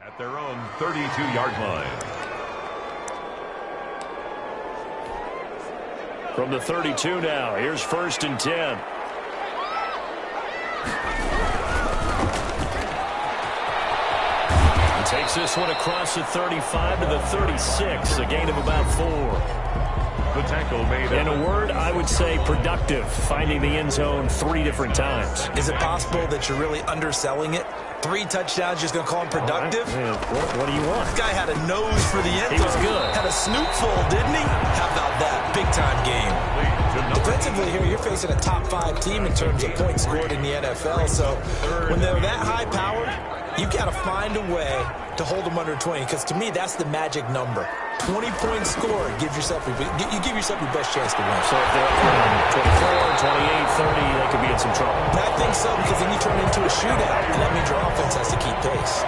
At their own 32-yard line. From the 32 now, here's 1st and 10. He takes this one across the 35 to the 36, a gain of about 4. The tackle made. In a word, I would say productive, finding the end zone 3 different times. Is it possible that you're really underselling it? 3 touchdowns, just going to call him productive? Right. What do you want? This guy had a nose for the end zone. He was good. Had a snootful, didn't he? How about that? Big-time game. Defensively here, you're facing a top-5 team in terms of points scored in the NFL. So when they're that high-powered, you've got to find a way to hold them under 20, because to me, that's the magic number. 20 points scored, you give yourself your best chance to win. So if they're up 24, 28, 30, they could be in some trouble. I think so, because then you turn into a shootout, and that means your offense has to keep pace.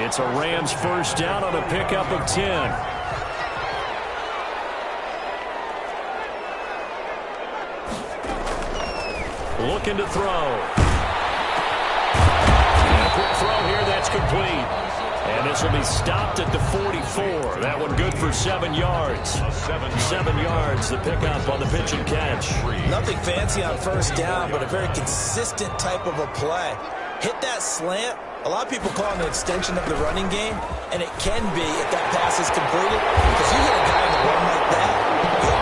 It's a Rams 1st down on a pickup of 10. Looking to throw. And a quick throw here, that's complete. And this will be stopped at the 44. That one good for 7 yards. 7 yards, the pickup on the pitch and catch. Nothing fancy on 1st down, but a very consistent type of a play. Hit that slant. A lot of people call it an extension of the running game, and it can be if that pass is completed. Because you hit a guy in the run like that,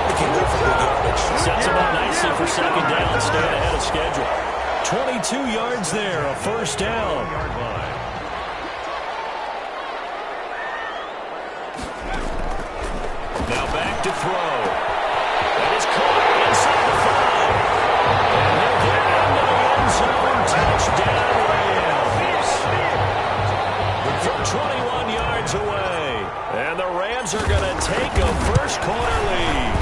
you can go for big yardage. Sets him up nicely for 2nd down, staying ahead of schedule. 22 yards there, a 1st down. Now back to throw. That is caught inside the 5. And he'll get into the end zone. Touchdown, Rams. From 21 yards away. And the Rams are going to take a first-quarter lead.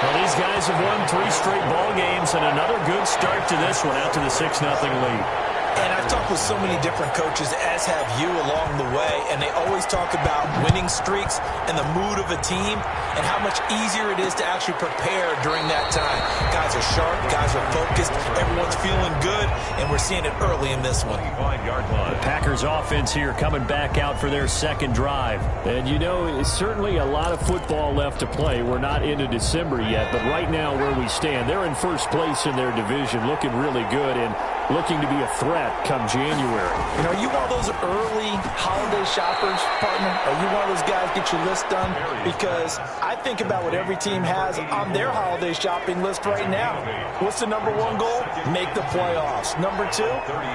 Well, these guys have won 3 straight ball games, and another good start to this one out to the 6-0 lead. And I've talked with so many different coaches, as have you, along the way, and they always talk about winning streaks and the mood of a team and how much easier it is to actually prepare during that time. Guys are sharp, guys are focused, everyone's feeling good, and we're seeing it early in this one. The Packers offense here coming back out for their 2nd drive. And you know, it's certainly a lot of football left to play. We're not into December yet, but right now where we stand, they're in 1st place in their division, looking really good and looking to be a threat come January. You know, are you one of those early holiday shoppers, partner? Are you one of those guys get your list done? Because I think about what every team has on their holiday shopping list right now. What's the number 1 goal? Make the playoffs. Number 2,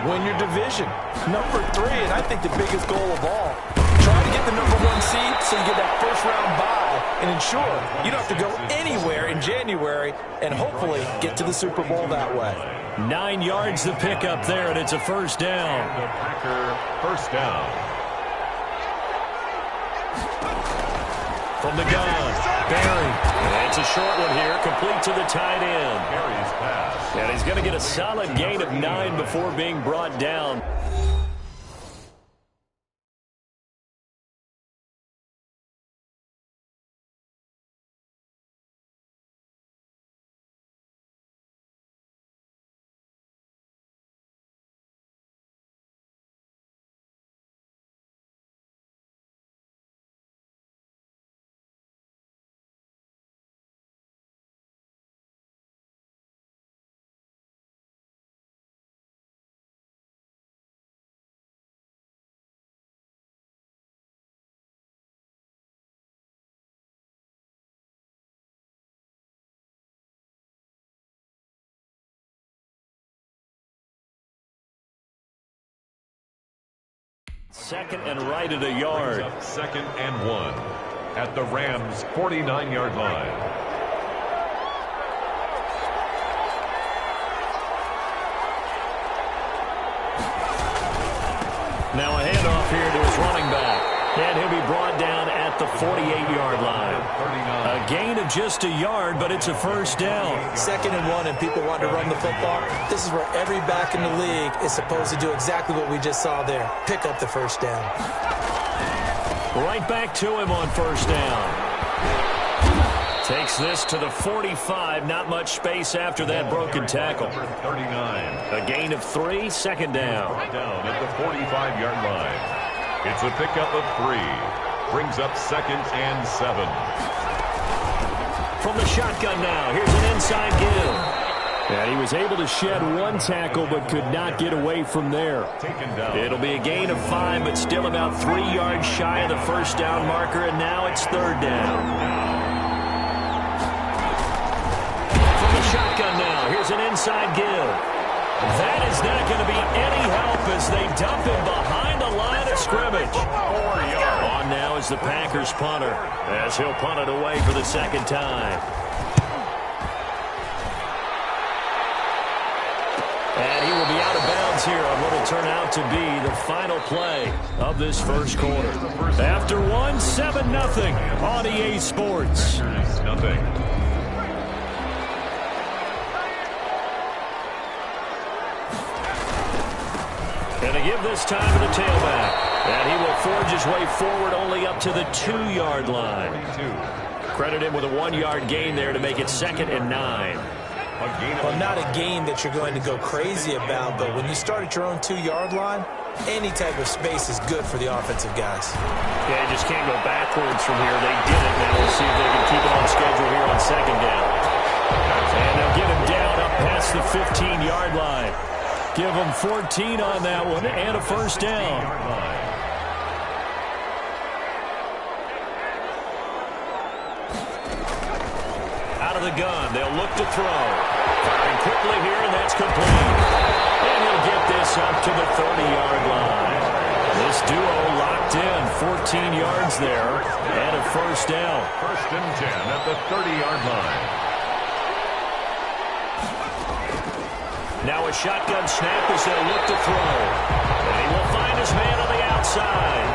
win your division. Number 3, and I think the biggest goal of all, try to get the number 1 seed so you get that first-round bye and ensure you don't have to go anywhere in January and hopefully get to the Super Bowl that way. 9 yards the pickup there, and it's a 1st down. The Packer 1st down. From the gun, Barry. And it's a short one here, complete to the tight end. Barry's pass. And he's going to get a solid gain of 9 before being brought down. Second and right at a yard. 2nd and 1 at the Rams' 49-yard line. Now a handoff here to his running back. And he'll be brought down at the 48-yard line. A gain of just a yard, but it's a 1st down. 2nd and 1, and people want to run the football. This is where every back in the league is supposed to do exactly what we just saw there. Pick up the 1st down. Right back to him on 1st down. Takes this to the 45. Not much space after that broken tackle. 39. A gain of 3, 2nd down. Down at the 45-yard line. It's a pickup of 3. Brings up 2nd and 7. From the shotgun now, here's an inside give. And he was able to shed 1 tackle but could not get away from there. It'll be a gain of 5, but still about 3 yards shy of the first down marker, and now it's 3rd down. From the shotgun now, here's an inside give. That is not going to be any help as they dump him behind the line of scrimmage. On now is the Packers punter, as he'll punt it away for the 2nd time. And he will be out of bounds here on what will turn out to be the final play of this first quarter. After 1, 7-0 on EA Sports. Nothing. And a give this time to the tailback. And he will forge his way forward only up to the 2-yard line. Credit him with a 1-yard gain there to make it 2nd and 9. Well, not a game that you're going to go crazy about, but when you start at your own 2-yard line, any type of space is good for the offensive guys. Yeah, you just can't go backwards from here. They did it. Now we'll see if they can keep it on schedule here on 2nd down. And they'll get him down up past the 15-yard line. Give him 14 on that one and a first down. Out of the gun, they'll look to throw. Firing quickly here, and that's complete. And he'll get this up to the 30-yard line. This duo locked in, 14 yards there, and a first down. 1st and 10 at the 30-yard line. Now a shotgun snap as they'll look to throw. And he will find his man on the outside.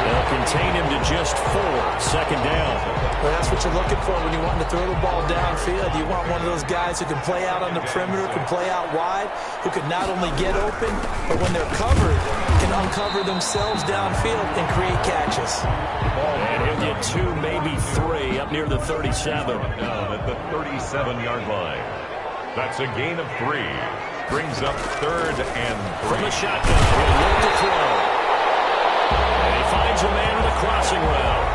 They'll contain him to just 4, 2nd down. Well, that's what you're looking for when you want to throw the ball downfield. You want one of those guys who can play out on the perimeter, can play out wide, who can not only get open, but when they're covered, can uncover themselves downfield and create catches. And he'll get 2, maybe 3 up near the 37. Down at the 37-yard line. That's a gain of 3. Brings up 3rd and 3. From the shotgun, he'll look to throw. And he finds a man in the crossing route.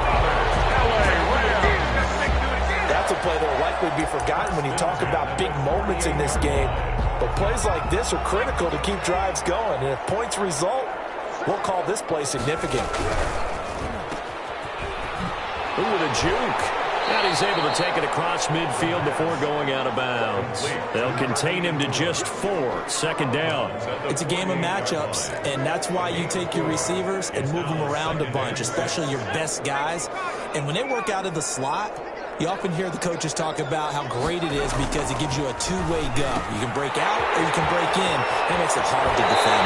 That's a play that will likely be forgotten when you talk about big moments in this game. But plays like this are critical to keep drives going. And if points result, we'll call this play significant. Ooh, with a juke. And he's able to take it across midfield before going out of bounds. They'll contain him to just 4, 2nd down. It's a game of matchups, and that's why you take your receivers and move them around a bunch, especially your best guys. And when they work out of the slot, you often hear the coaches talk about how great it is because it gives you a 2-way go. You can break out or you can break in. That makes it hard to defend.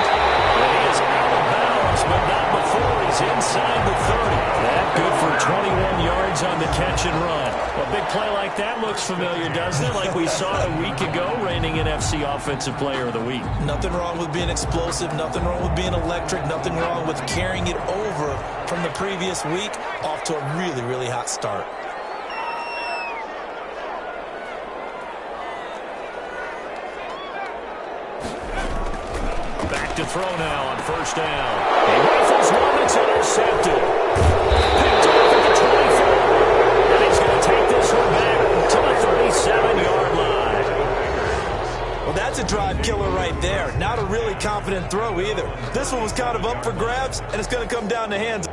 And he is out of bounds, but not before he's inside the 30. That good for 21 yards on the catch and run. A big play like that looks familiar, doesn't it? Like we saw a week ago, reigning NFC Offensive Player of the Week. Nothing wrong with being explosive. Nothing wrong with being electric. Nothing wrong with carrying it over from the previous week off to a really, really hot start. Back to throw now on 1st down. He rifles one that's intercepted. Picked off at the 24. And he's going to take this one back to the 37-yard line. Well, that's a drive killer right there. Not a really confident throw either. This one was kind of up for grabs, and it's going to come down to hands.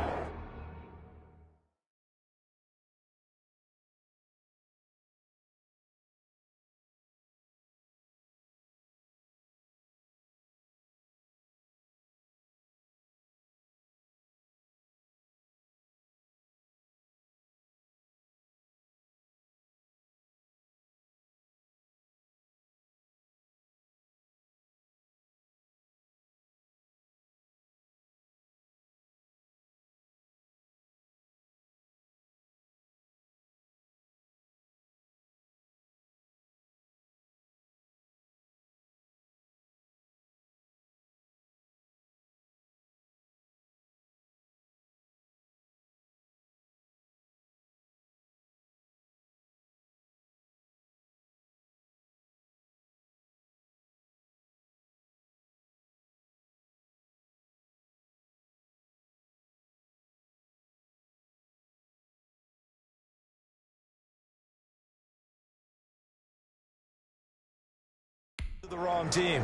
The wrong team.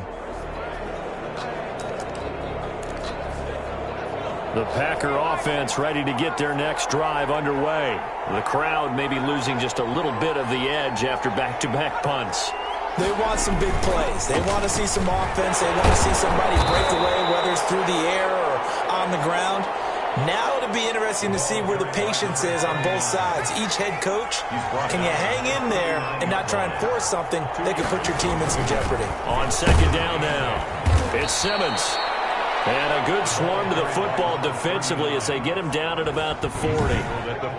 The Packer offense ready to get their next drive underway. The crowd may be losing just a little bit of the edge after back-to-back punts. They want some big plays. They want to see some offense. They want to see somebody break away, whether it's through the air or on the ground. Now it'll be interesting to see where the patience is on both sides. Each head coach, can you hang in there and not try and force something that could put your team in some jeopardy? On second down now, it's Simmons. And a good swarm to the football defensively as they get him down at about the 40.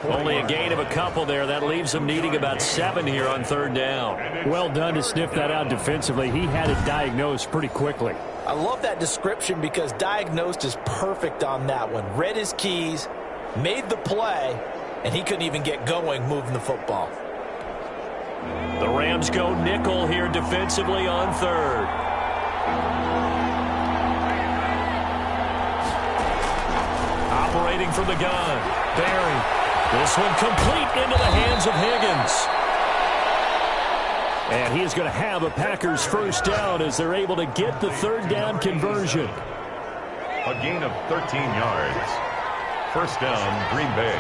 Only a gain of a couple there. That leaves them needing about 7 here on third down. Well done to sniff that out defensively. He had it diagnosed pretty quickly. I love that description because diagnosed is perfect on that one. Read his keys, made the play, and he couldn't even get going moving the football. The Rams go nickel here defensively on third. Operating from the gun, Barry. This one complete into the hands of Higgins. And he is going to have a Packers first down as they're able to get the third down conversion. A gain of 13 yards. First down, Green Bay.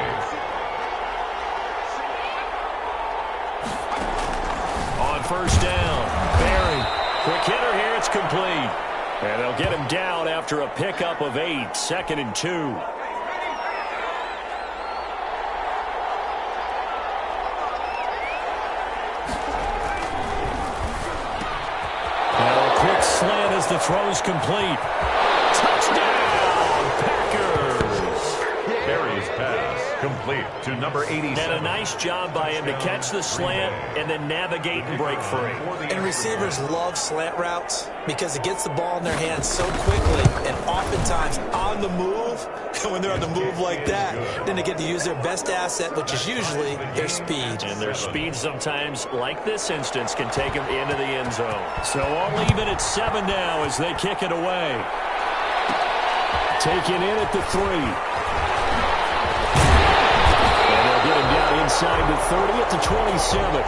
On first down, Barry. Quick hitter here, it's complete. And they'll get him down after a pickup of 8, 2nd and 2. Slant as the throw's complete. Touchdown, Packers! Barry's pass complete to number 87. And a nice job by him to catch the slant and then navigate and break free. And receivers love slant routes because it gets the ball in their hands so quickly and oftentimes on the move. And when they're on the move like that, then they get to use their best asset, which is usually their speed. And their speed sometimes, like this instance, can take them into the end zone. So all even at 7 now as they kick it away. Taken in at the 3. And they'll get him down inside the 30 at the 27. The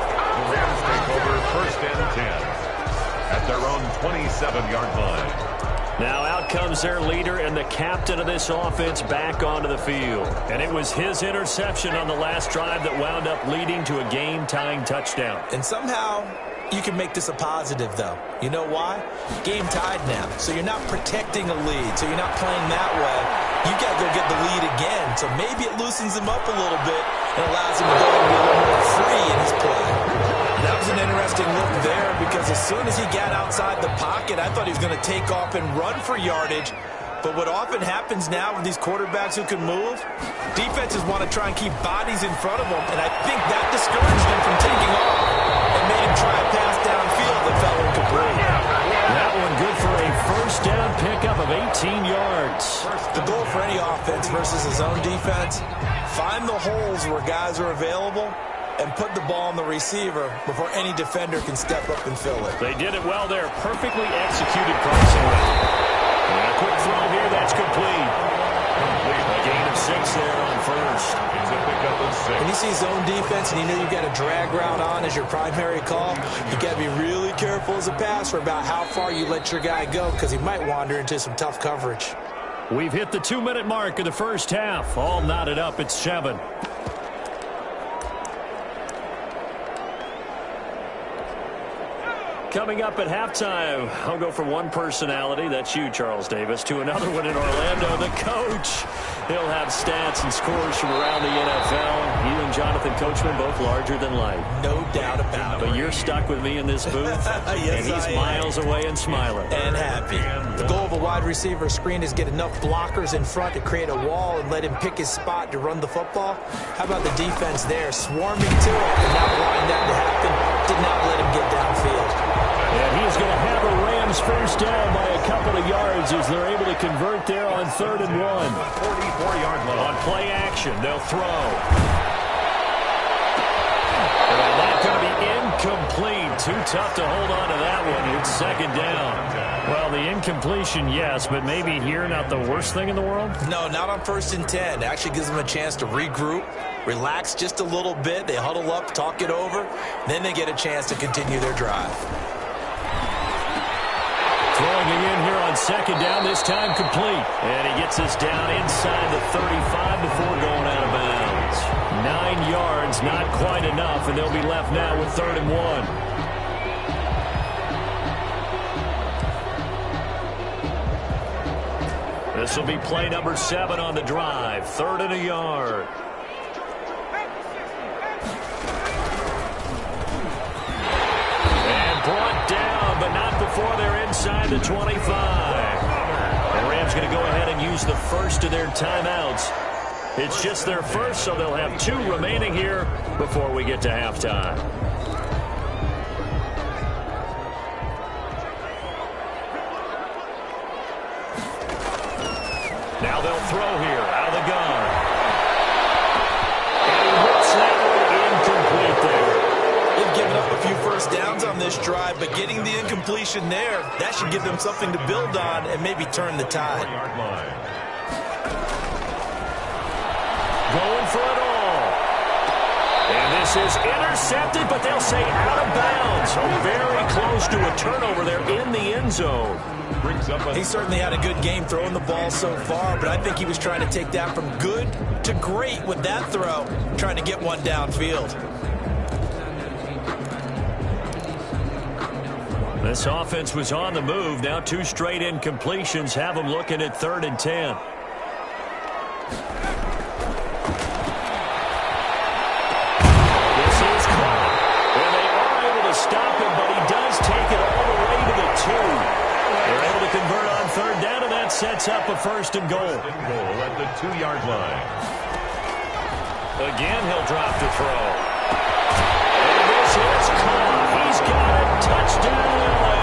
Rams take over first and 10 at their own 27-yard line. Now out comes their leader and the captain of this offense back onto the field. And it was his interception on the last drive that wound up leading to a game-tying touchdown. And somehow you can make this a positive, though. You know why? Game tied now, so you're not protecting a lead, so you're not playing that way. You got to go get the lead again, so maybe it loosens him up a little bit and allows him to go and be a little more free in his play. That was an interesting look there because as soon as he got outside the pocket, I thought he was going to take off and run for yardage. But what often happens now with these quarterbacks who can move, defenses want to try and keep bodies in front of them, and I think that discouraged him from taking off and made him try a pass downfield that fell incomplete. That one good for a first down pickup of 18 yards. The goal for any offense versus his own defense, find the holes where guys are available and put the ball on the receiver before any defender can step up and fill it. They did it well there. Perfectly executed crossing route. And a quick throw here, that's complete. A gain of 6 there on first. It's a pickup of 6. When you see zone defense and you know you've got a drag route on as your primary call, you got to be really careful as a passer about how far you let your guy go because he might wander into some tough coverage. We've hit the 2-minute mark of the first half. All knotted up at 7. Coming up at halftime, I'll go from one personality, that's you, Charles Davis, to another one in Orlando, the coach. He'll have stats and scores from around the NFL. You and Jonathan Coachman, both larger than life. No doubt about it. But you're stuck with me in this booth, yes, and he's miles away and smiling. And happy. The goal of a wide receiver screen is get enough blockers in front to create a wall and let him pick his spot to run the football. How about the defense there, swarming to it and not allowing that to happen, did not let him get downfield. And he's going to have a Rams first down by a couple of yards as they're able to convert there on 3rd and 1. 44-yard line. On play action, they'll throw. And that's going to be incomplete. Too tough to hold on to that one. It's 2nd down. Well, the incompletion, yes, but maybe here not the worst thing in the world? No, not on 1st and 10. It actually gives them a chance to regroup, relax just a little bit. They huddle up, talk it over. Then they get a chance to continue their drive. Throwing it in here on second down, this time complete. And he gets us down inside the 35 before going out of bounds. 9 yards, not quite enough, and they'll be left now with 3rd and 1. This will be play number 7 on the drive. 3rd and a yard. And brought down, but not before they're inside the 25. The Rams going to go ahead and use the first of their timeouts. It's just their first, so they'll have 2 remaining here before we get to halftime. Now they'll throw here out of the gun. And he whips that one incomplete there. They've given up a few first downs on this drive, but getting the incompletion there, that should give them something to build on and maybe turn the tide. Going for it all. And this is intercepted, but they'll say out of bounds. So very close to a turnover there in the end zone. He certainly had a good game throwing the ball so far, but I think he was trying to take that from good to great with that throw, trying to get one downfield. This offense was on the move. Now 2 straight incompletions have them looking at 3rd and 10. Stop him, but he does take it all the way to the 2. They're able to convert on 3rd down, and that sets up a 1st and goal. At the 2-yard line. Again, he'll drop to throw. And this is caught. He's got it. Touchdown, LA.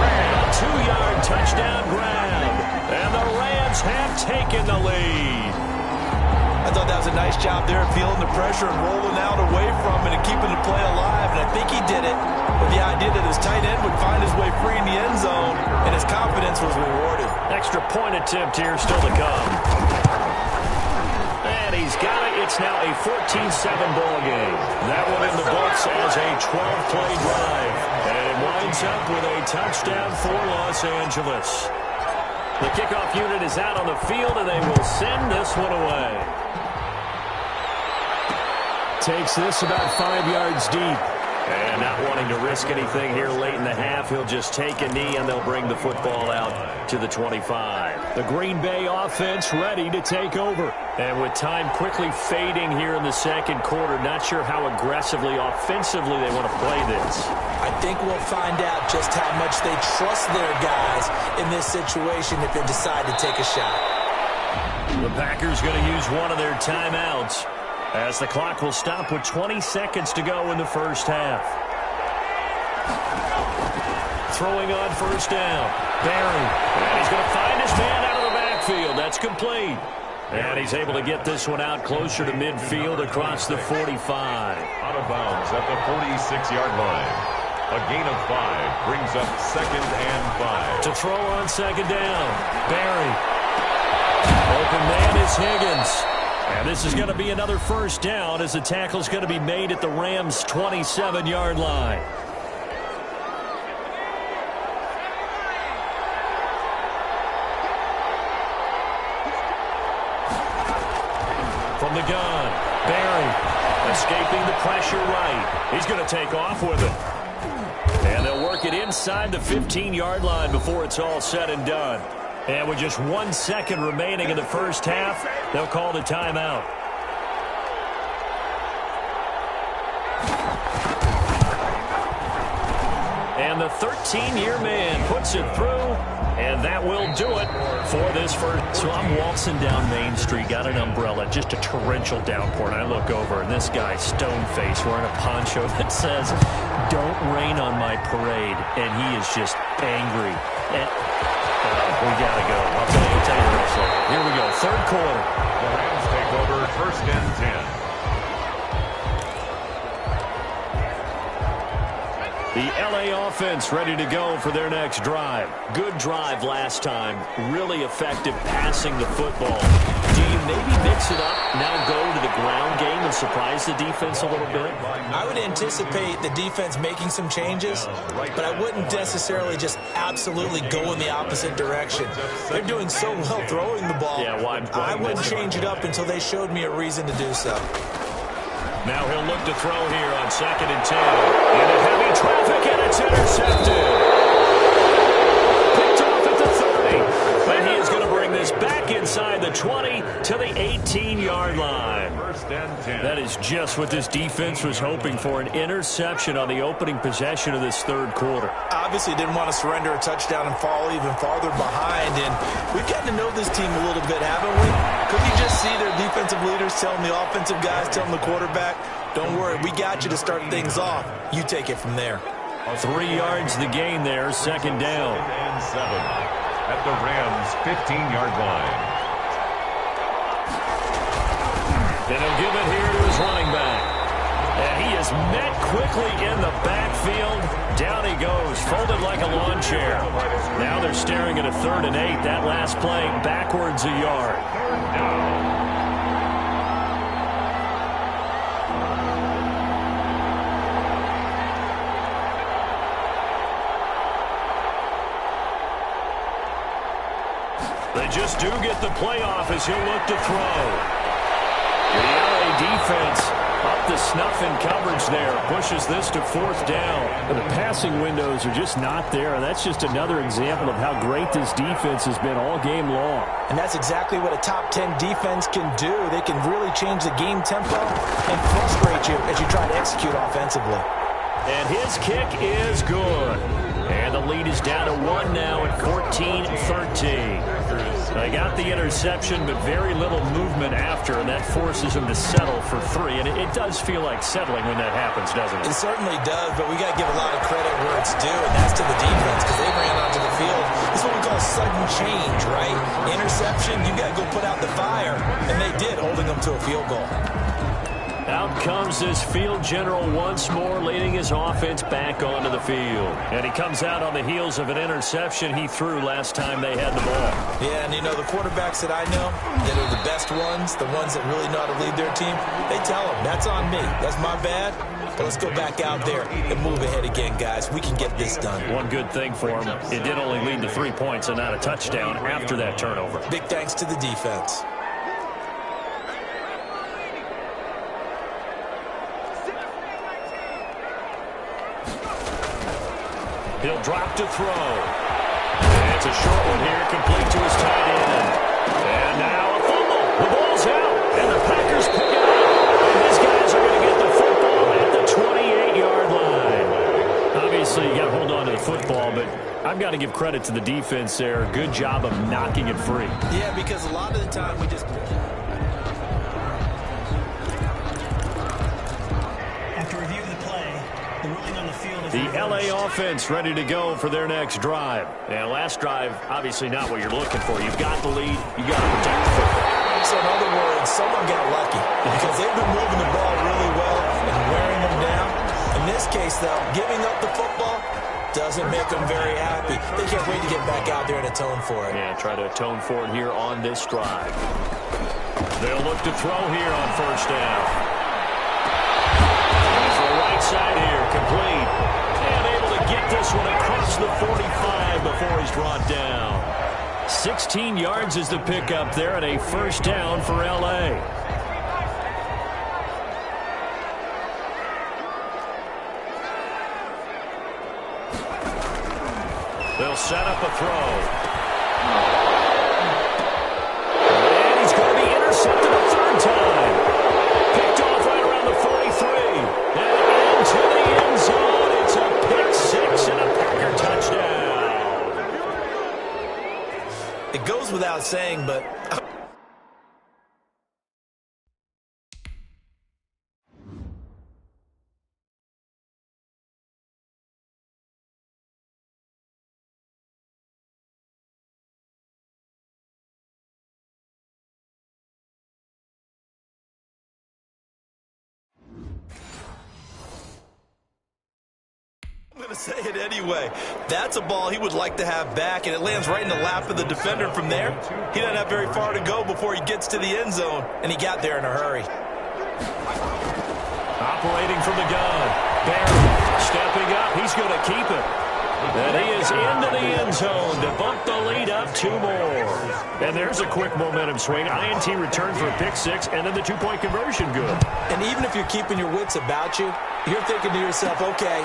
A 2-yard touchdown grab. And the Rams have taken the lead. I thought that was a nice job there, feeling the pressure and rolling out away from it and keeping the play alive. And I think he did it with the idea that his tight end would find his way free in the end zone, and his confidence was rewarded. Extra point attempt here still to come. And he's got it. It's now a 14-7 ball game. That one in the books as a 12-play drive. And it winds up with a touchdown for Los Angeles. The kickoff unit is out on the field, and they will send this one away. Takes this about 5 yards deep. And not wanting to risk anything here late in the half, he'll just take a knee, and they'll bring the football out to the 25. The Green Bay offense ready to take over. And with time quickly fading here in the second quarter, not sure how aggressively, offensively they want to play this. I think we'll find out just how much they trust their guys in this situation if they decide to take a shot. The Packers going to use one of their timeouts, as the clock will stop with 20 seconds to go in the first half. Throwing on 1st down. Barry. And he's going to find his man out of the backfield. That's complete. And he's able to get this one out closer to midfield across the 45. Out of bounds at the 46-yard line. A gain of 5 brings up 2nd and 5. To throw on 2nd down. Barry. Open man is Higgins. And this is going to be another 1st down as the tackle's going to be made at the Rams' 27-yard line. From the gun, Barry escaping the pressure right. He's going to take off with it. And they'll work it inside the 15-yard line before it's all said and done. And with just 1 second remaining in the first half, they'll call the timeout. And the 13-year man puts it through, and that will do it for this first. So I'm waltzing down Main Street, got an umbrella, just a torrential downpour, and I look over, and this guy, stone-faced, wearing a poncho that says, "Don't rain on my parade," and he is just angry. And we got to go. I'll tell you real slow. Here we go, 3rd quarter. The Rams take over 1st and 10. The LA offense ready to go for their next drive. Good drive last time. Really effective passing the football. do you maybe mix it up, now go to the ground game and surprise the defense a little bit? I would anticipate the defense making some changes, but I wouldn't necessarily just absolutely go in the opposite direction. They're doing so well throwing the ball. Yeah, why I wouldn't change it up until they showed me a reason to do so. Now he'll look to throw here on 2nd and 10. Into heavy traffic, and it's intercepted. Picked off at the 30. And he is going to bring this back inside the 20 to the 18-yard line. That is just what this defense was hoping for, an interception on the opening possession of this third quarter. Obviously didn't want to surrender a touchdown and fall even farther behind, and we've gotten to know this team a little bit, haven't we? Could you just see their defensive leaders telling the offensive guys, telling the quarterback, don't worry, we got you to start things off. You take it from there. 3 yards the gain there, 2nd down. And 7 at the Rams' 15-yard line. And he'll give it here to his running back. And he is met quickly in the backfield. Down he goes, folded like a lawn chair. Now they're staring at a 3rd and 8. That last play backwards a yard. 3rd down. They just do get the playoff as he'll look to throw. The LA defense up to snuff in coverage there. Pushes this to 4th down. And the passing windows are just not there. That's just another example of how great this defense has been all game long. And that's exactly what a top 10 defense can do. They can really change the game tempo and frustrate you as you try to execute offensively. And his kick is good. And the lead is down to 1 now at 14-13. They got the interception, but very little movement after, and that forces them to settle for 3. And it does feel like settling when that happens, doesn't it? It certainly does, but we got to give a lot of credit where it's due, and that's to the defense, because they ran onto the field. This is what we call sudden change, right? Interception, you got to go put out the fire, and they did, holding them to a field goal. Out comes this field general once more, leading his offense back onto the field. And he comes out on the heels of an interception he threw last time they had the ball. Yeah, and you know, the quarterbacks that I know that are the best ones, the ones that really know how to lead their team, they tell them, that's on me. That's my bad. But let's go back out there and move ahead again, guys. We can get this done. One good thing for him, it did only lead to 3 points and not a touchdown after that turnover. Big thanks to the defense. He'll drop to throw. And it's a short one here, complete to his tight end. And now a fumble. The ball's out, and the Packers pick it up. And these guys are going to get the football at the 28-yard line. Obviously, you got to hold on to the football, but I've got to give credit to the defense there. Good job of knocking it free. Yeah, because a lot of the time we just... The L.A. offense ready to go for their next drive. Now, last drive, obviously not what you're looking for. You've got the lead. You got to protect the football. So, in other words, someone got lucky because they've been moving the ball really well and wearing them down. In this case, though, giving up the football doesn't make them very happy. They can't wait to get back out there and atone for it. Yeah, try to atone for it here on this drive. They'll look to throw here on 1st down. To the right side here, complete. And able to get this one across the 45 before he's brought down. 16 yards is the pickup there and a 1st down for L.A. They'll set up a throw. And he's going to be intercepted a 3rd time. Picked off right around the 43. And into the end zone. It's a pick 6 and a Packer touchdown. It goes without saying, but... to say it anyway. That's a ball he would like to have back, and it lands right in the lap of the defender. From there, he doesn't have very far to go before he gets to the end zone, and he got there in a hurry. Operating from the gun. Barry stepping up. He's going to keep it. And he is into the end zone to bump the lead up 2 more. And there's a quick momentum swing. INT return for a pick 6, and then the 2-point conversion good. And even if you're keeping your wits about you, you're thinking to yourself, okay,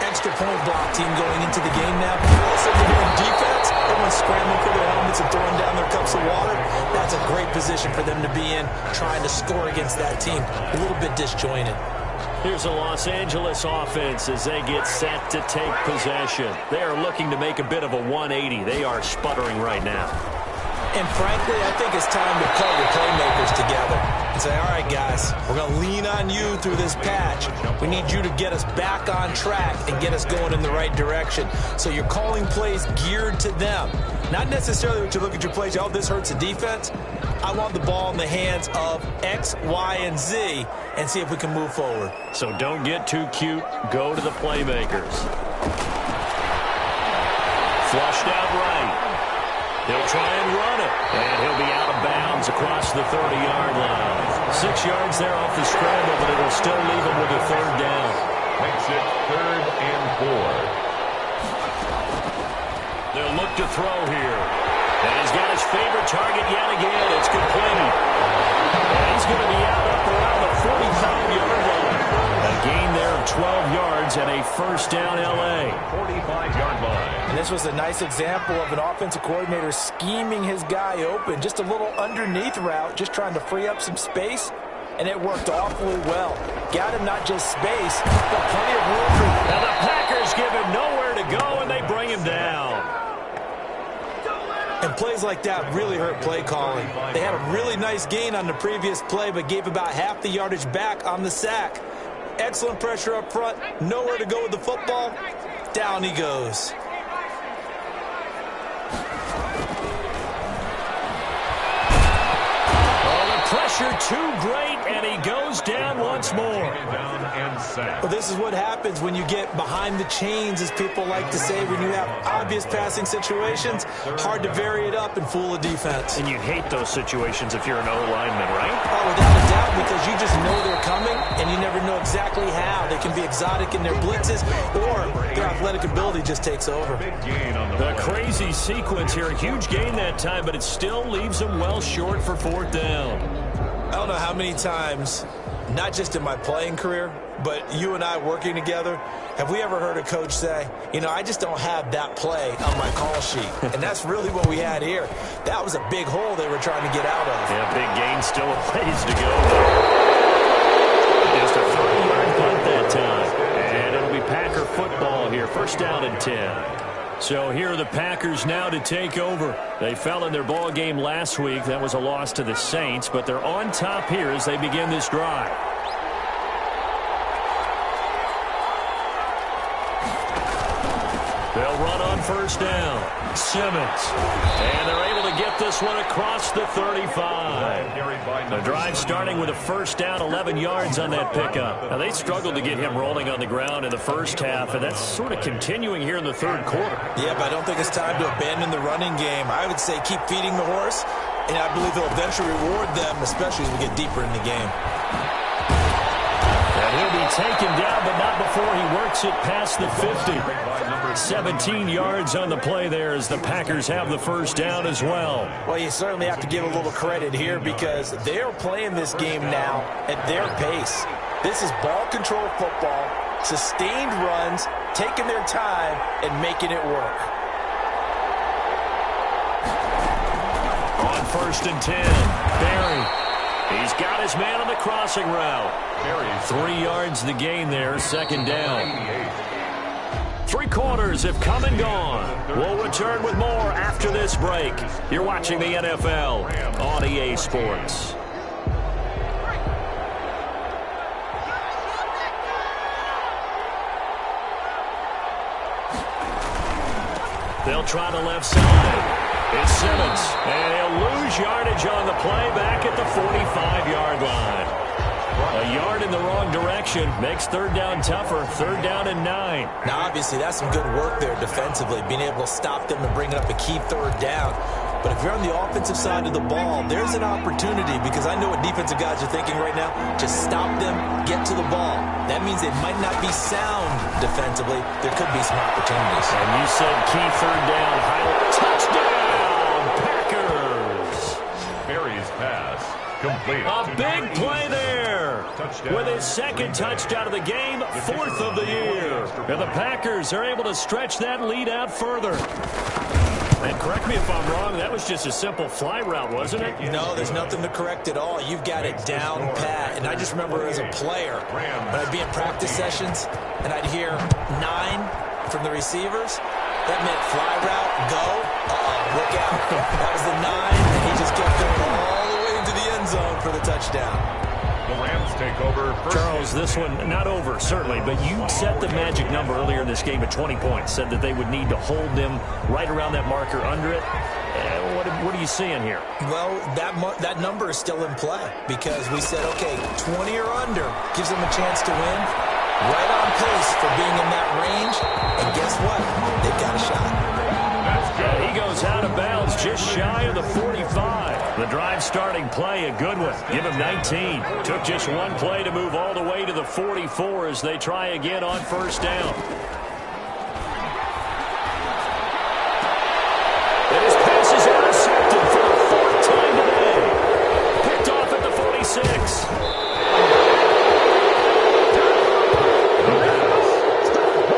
extra point block team going into the game now. All of a sudden you're doing defense, everyone's scrambling for their helmets and throwing down their cups of water. That's a great position for them to be in, trying to score against that team. A little bit disjointed. Here's a Los Angeles offense as they get set to take possession. They are looking to make a bit of a 180. They are sputtering right now. And frankly, I think it's time to pull your playmakers together and say, all right, guys, we're going to lean on you through this patch. We need you to get us back on track and get us going in the right direction. So you're calling plays geared to them. Not necessarily what you look at your plays, oh, this hurts the defense. I want the ball in the hands of X, Y, and Z and see if we can move forward. So don't get too cute. Go to the playmakers. Flushed out right. He'll try and run it. And he'll be out of bounds across the 30-yard line. 6 yards there off the scramble, but it'll still leave him with a 3rd down. Makes it 3rd and 4. They'll look to throw here. And he's got his favorite target yet again. It's complete. And he's going to be out up around the 45-yard line. A gain there of 12 yards and a 1st down L.A. 45-yard line. And this was a nice example of an offensive coordinator scheming his guy open. Just a little underneath route, just trying to free up some space. And it worked awfully well. Got him not just space, but plenty of room for him. And the Packers give him nowhere to go, and they bring him down. And plays like that really hurt play calling. They had a really nice gain on the previous play, but gave about half the yardage back on the sack. Excellent pressure up front. Nowhere to go with the football. Down he goes. Pressure too great, and he goes down once more. Well, this is what happens when you get behind the chains, as people like to say, when you have obvious passing situations. Hard to vary it up and fool a defense. And you hate those situations if you're an O-lineman, right? Oh, without a doubt, because you just know they're coming, and you never know exactly how. They can be exotic in their blitzes, or their athletic ability just takes over. The crazy sequence here. A huge gain that time, but it still leaves them well short for 4th down. I don't know how many times, not just in my playing career, but you and I working together, have we ever heard a coach say, you know, I just don't have that play on my call sheet. And that's really what we had here. That was a big hole they were trying to get out of. Yeah, big gain, still a ways to go. Just a 30-yard punt that time. And it'll be Packer football here. 1st down and 10. So here are the Packers now to take over. They fell in their ball game last week. That was a loss to the Saints, but they're on top here as they begin this drive. They'll run on 1st down. Simmons. And they're able to get this one across the 35. The drive starting with a 1st down, 11 yards on that pickup. Now, they struggled to get him rolling on the ground in the 1st half, and that's sort of continuing here in the 3rd quarter. Yeah, but I don't think it's time to abandon the running game. I would say keep feeding the horse, and I believe they'll eventually reward them, especially as we get deeper in the game. And he'll be taken down, but not before he works it past the 50. 17 yards on the play there as the Packers have the 1st down as well. Well, you certainly have to give a little credit here because they're playing this game now at their pace. This is ball control football, sustained runs, taking their time, and making it work. On 1st and 10, Barry. He's got his man on the crossing route. 3 yards the gain there, 2nd down. 3 quarters have come and gone. We'll return with more after this break. You're watching the NFL on EA Sports. They'll try the left side. It's Simmons, and he'll lose yardage on the play back at the 45-yard line. A yard in the wrong direction makes third down tougher. Third down and 9. Now, obviously, that's some good work there defensively, being able to stop them and bring up a key third down. But if you're on the offensive side of the ball, there's an opportunity, because I know what defensive guys are thinking right now. Just stop them, get to the ball. That means they might not be sound defensively. There could be some opportunities. And you said key third down. Touchdown, Packers! Berry's pass complete. A big play there. With his second touchdown of the game, fourth of the year. And the Packers are able to stretch that lead out further. And correct me if I'm wrong, that was just a simple fly route, wasn't it? No, there's nothing to correct at all. You've got it down pat. And I just remember as a player, when I'd be in practice sessions and I'd hear 9 from the receivers, that meant fly route, go, look out. That was the 9, and he just kept going all the way into the end zone for the touchdown. The Rams take over. Charles, this one not over, certainly, but you set the magic number earlier in this game at 20 points, said that they would need to hold them right around that marker under it. What are you seeing here? Well, that number is still in play, because we said, okay, 20 or under gives them a chance to win. Right on pace for being in that range, and guess what? They've got a shot. And he goes out of bounds just shy of the 45. The drive starting play, a good one. Give him 19. Took just one play to move all the way to the 44 as they try again on first down. And his pass is intercepted for the fourth time today. Picked off at the 46.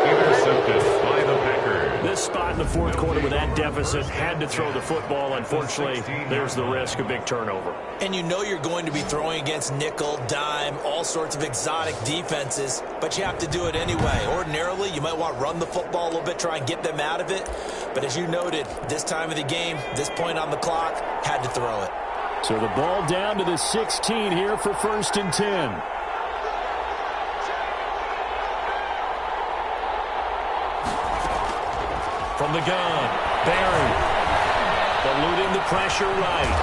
Intercepted by the Packers. This spot in the fourth quarter with that deficit, had to throw the football. Unfortunately, there's the risk of big turnover. And you know you're going to be throwing against nickel, dime, all sorts of exotic defenses, but you have to do it anyway. Ordinarily, you might want to run the football a little bit, try and get them out of it. But as you noted, this time of the game, this point on the clock, had to throw it. So the ball down to the 16 here for first and 10. From the gun, Barry, eluding the pressure right.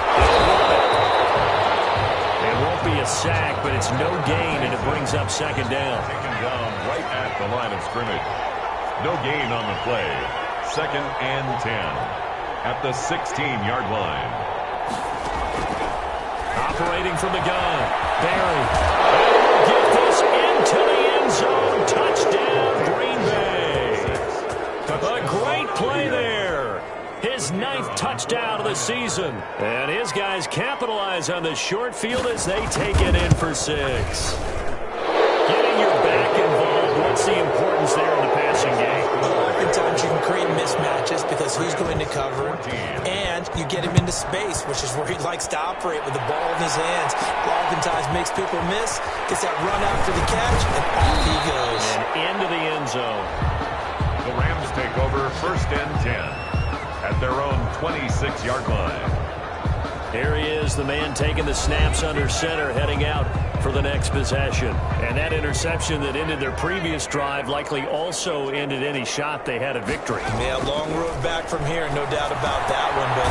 It won't be a sack, but it's no gain, and it brings up second down. Taken down right at the line of scrimmage. No gain on the play. Second and 10 at the 16-yard line. Operating from the gun, Barry. And will get this into the end zone. Touchdown, Green Bay. A great play there. His 9th touchdown of the season. And his guys capitalize on the short field as they take it in for 6. Getting your back involved, what's the importance there in the passing game? Oftentimes you can create mismatches because who's going to cover him, and you get him into space, which is where he likes to operate with the ball in his hands. Oftentimes makes people miss, gets that run after the catch, and off he goes. And into the end zone. The Rams take over first and 10 at their own 26-yard line. Here he is, the man taking the snaps under center, heading out for the next possession. And that interception that ended their previous drive likely also ended any shot they had at victory. Yeah, long road back from here, no doubt about that one. But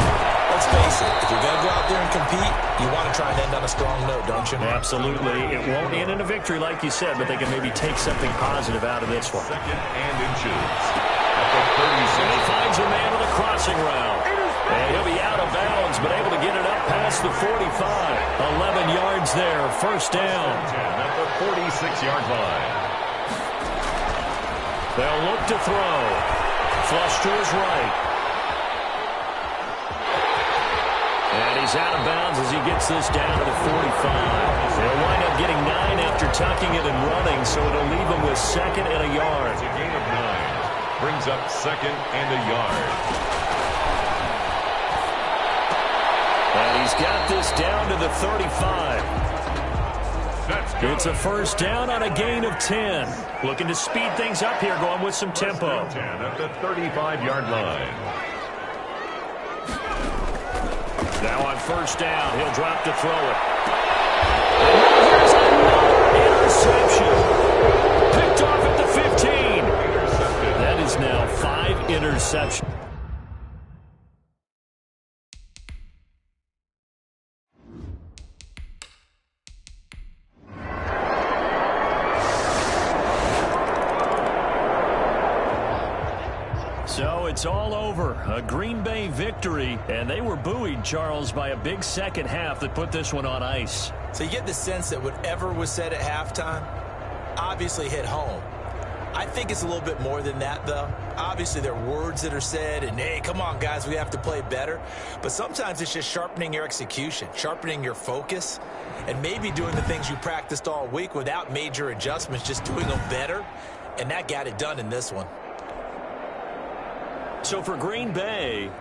let's face it, if you're going to go out there and compete, you want to try and end on a strong note, don't you? Absolutely. It won't end in a victory, like you said, but they can maybe take something positive out of this one. Second and inches at the 36. And he finds a man with a crossing route. And he'll be out of bounds, but able to get it up past the 45. 11 yards there, first down. 10 at the 46-yard line. They'll look to throw. Flush to his right. And he's out of bounds as he gets this down to the 45. They'll wind up getting 9 after tucking it and running, so it'll leave him with second and a yard. It's a gain of 9. Brings up second and a yard. And he's got this down to the 35. That's good. It's a first down on a gain of 10. Looking to speed things up here, going with some tempo. 10 at the 35-yard line. Now on first down, he'll drop to throw it. And here's another interception. Picked off at the 15. Intercepted. That is now 5 interceptions. So it's all over. A Green Bay victory, and they were buoyed, Charles, by a big second half that put this one on ice. So you get the sense that whatever was said at halftime obviously hit home. I think it's a little bit more than that, though. Obviously, there are words that are said, and, hey, come on, guys, we have to play better. But sometimes it's just sharpening your execution, sharpening your focus, and maybe doing the things you practiced all week without major adjustments, just doing them better. And that got it done in this one. So for Green Bay,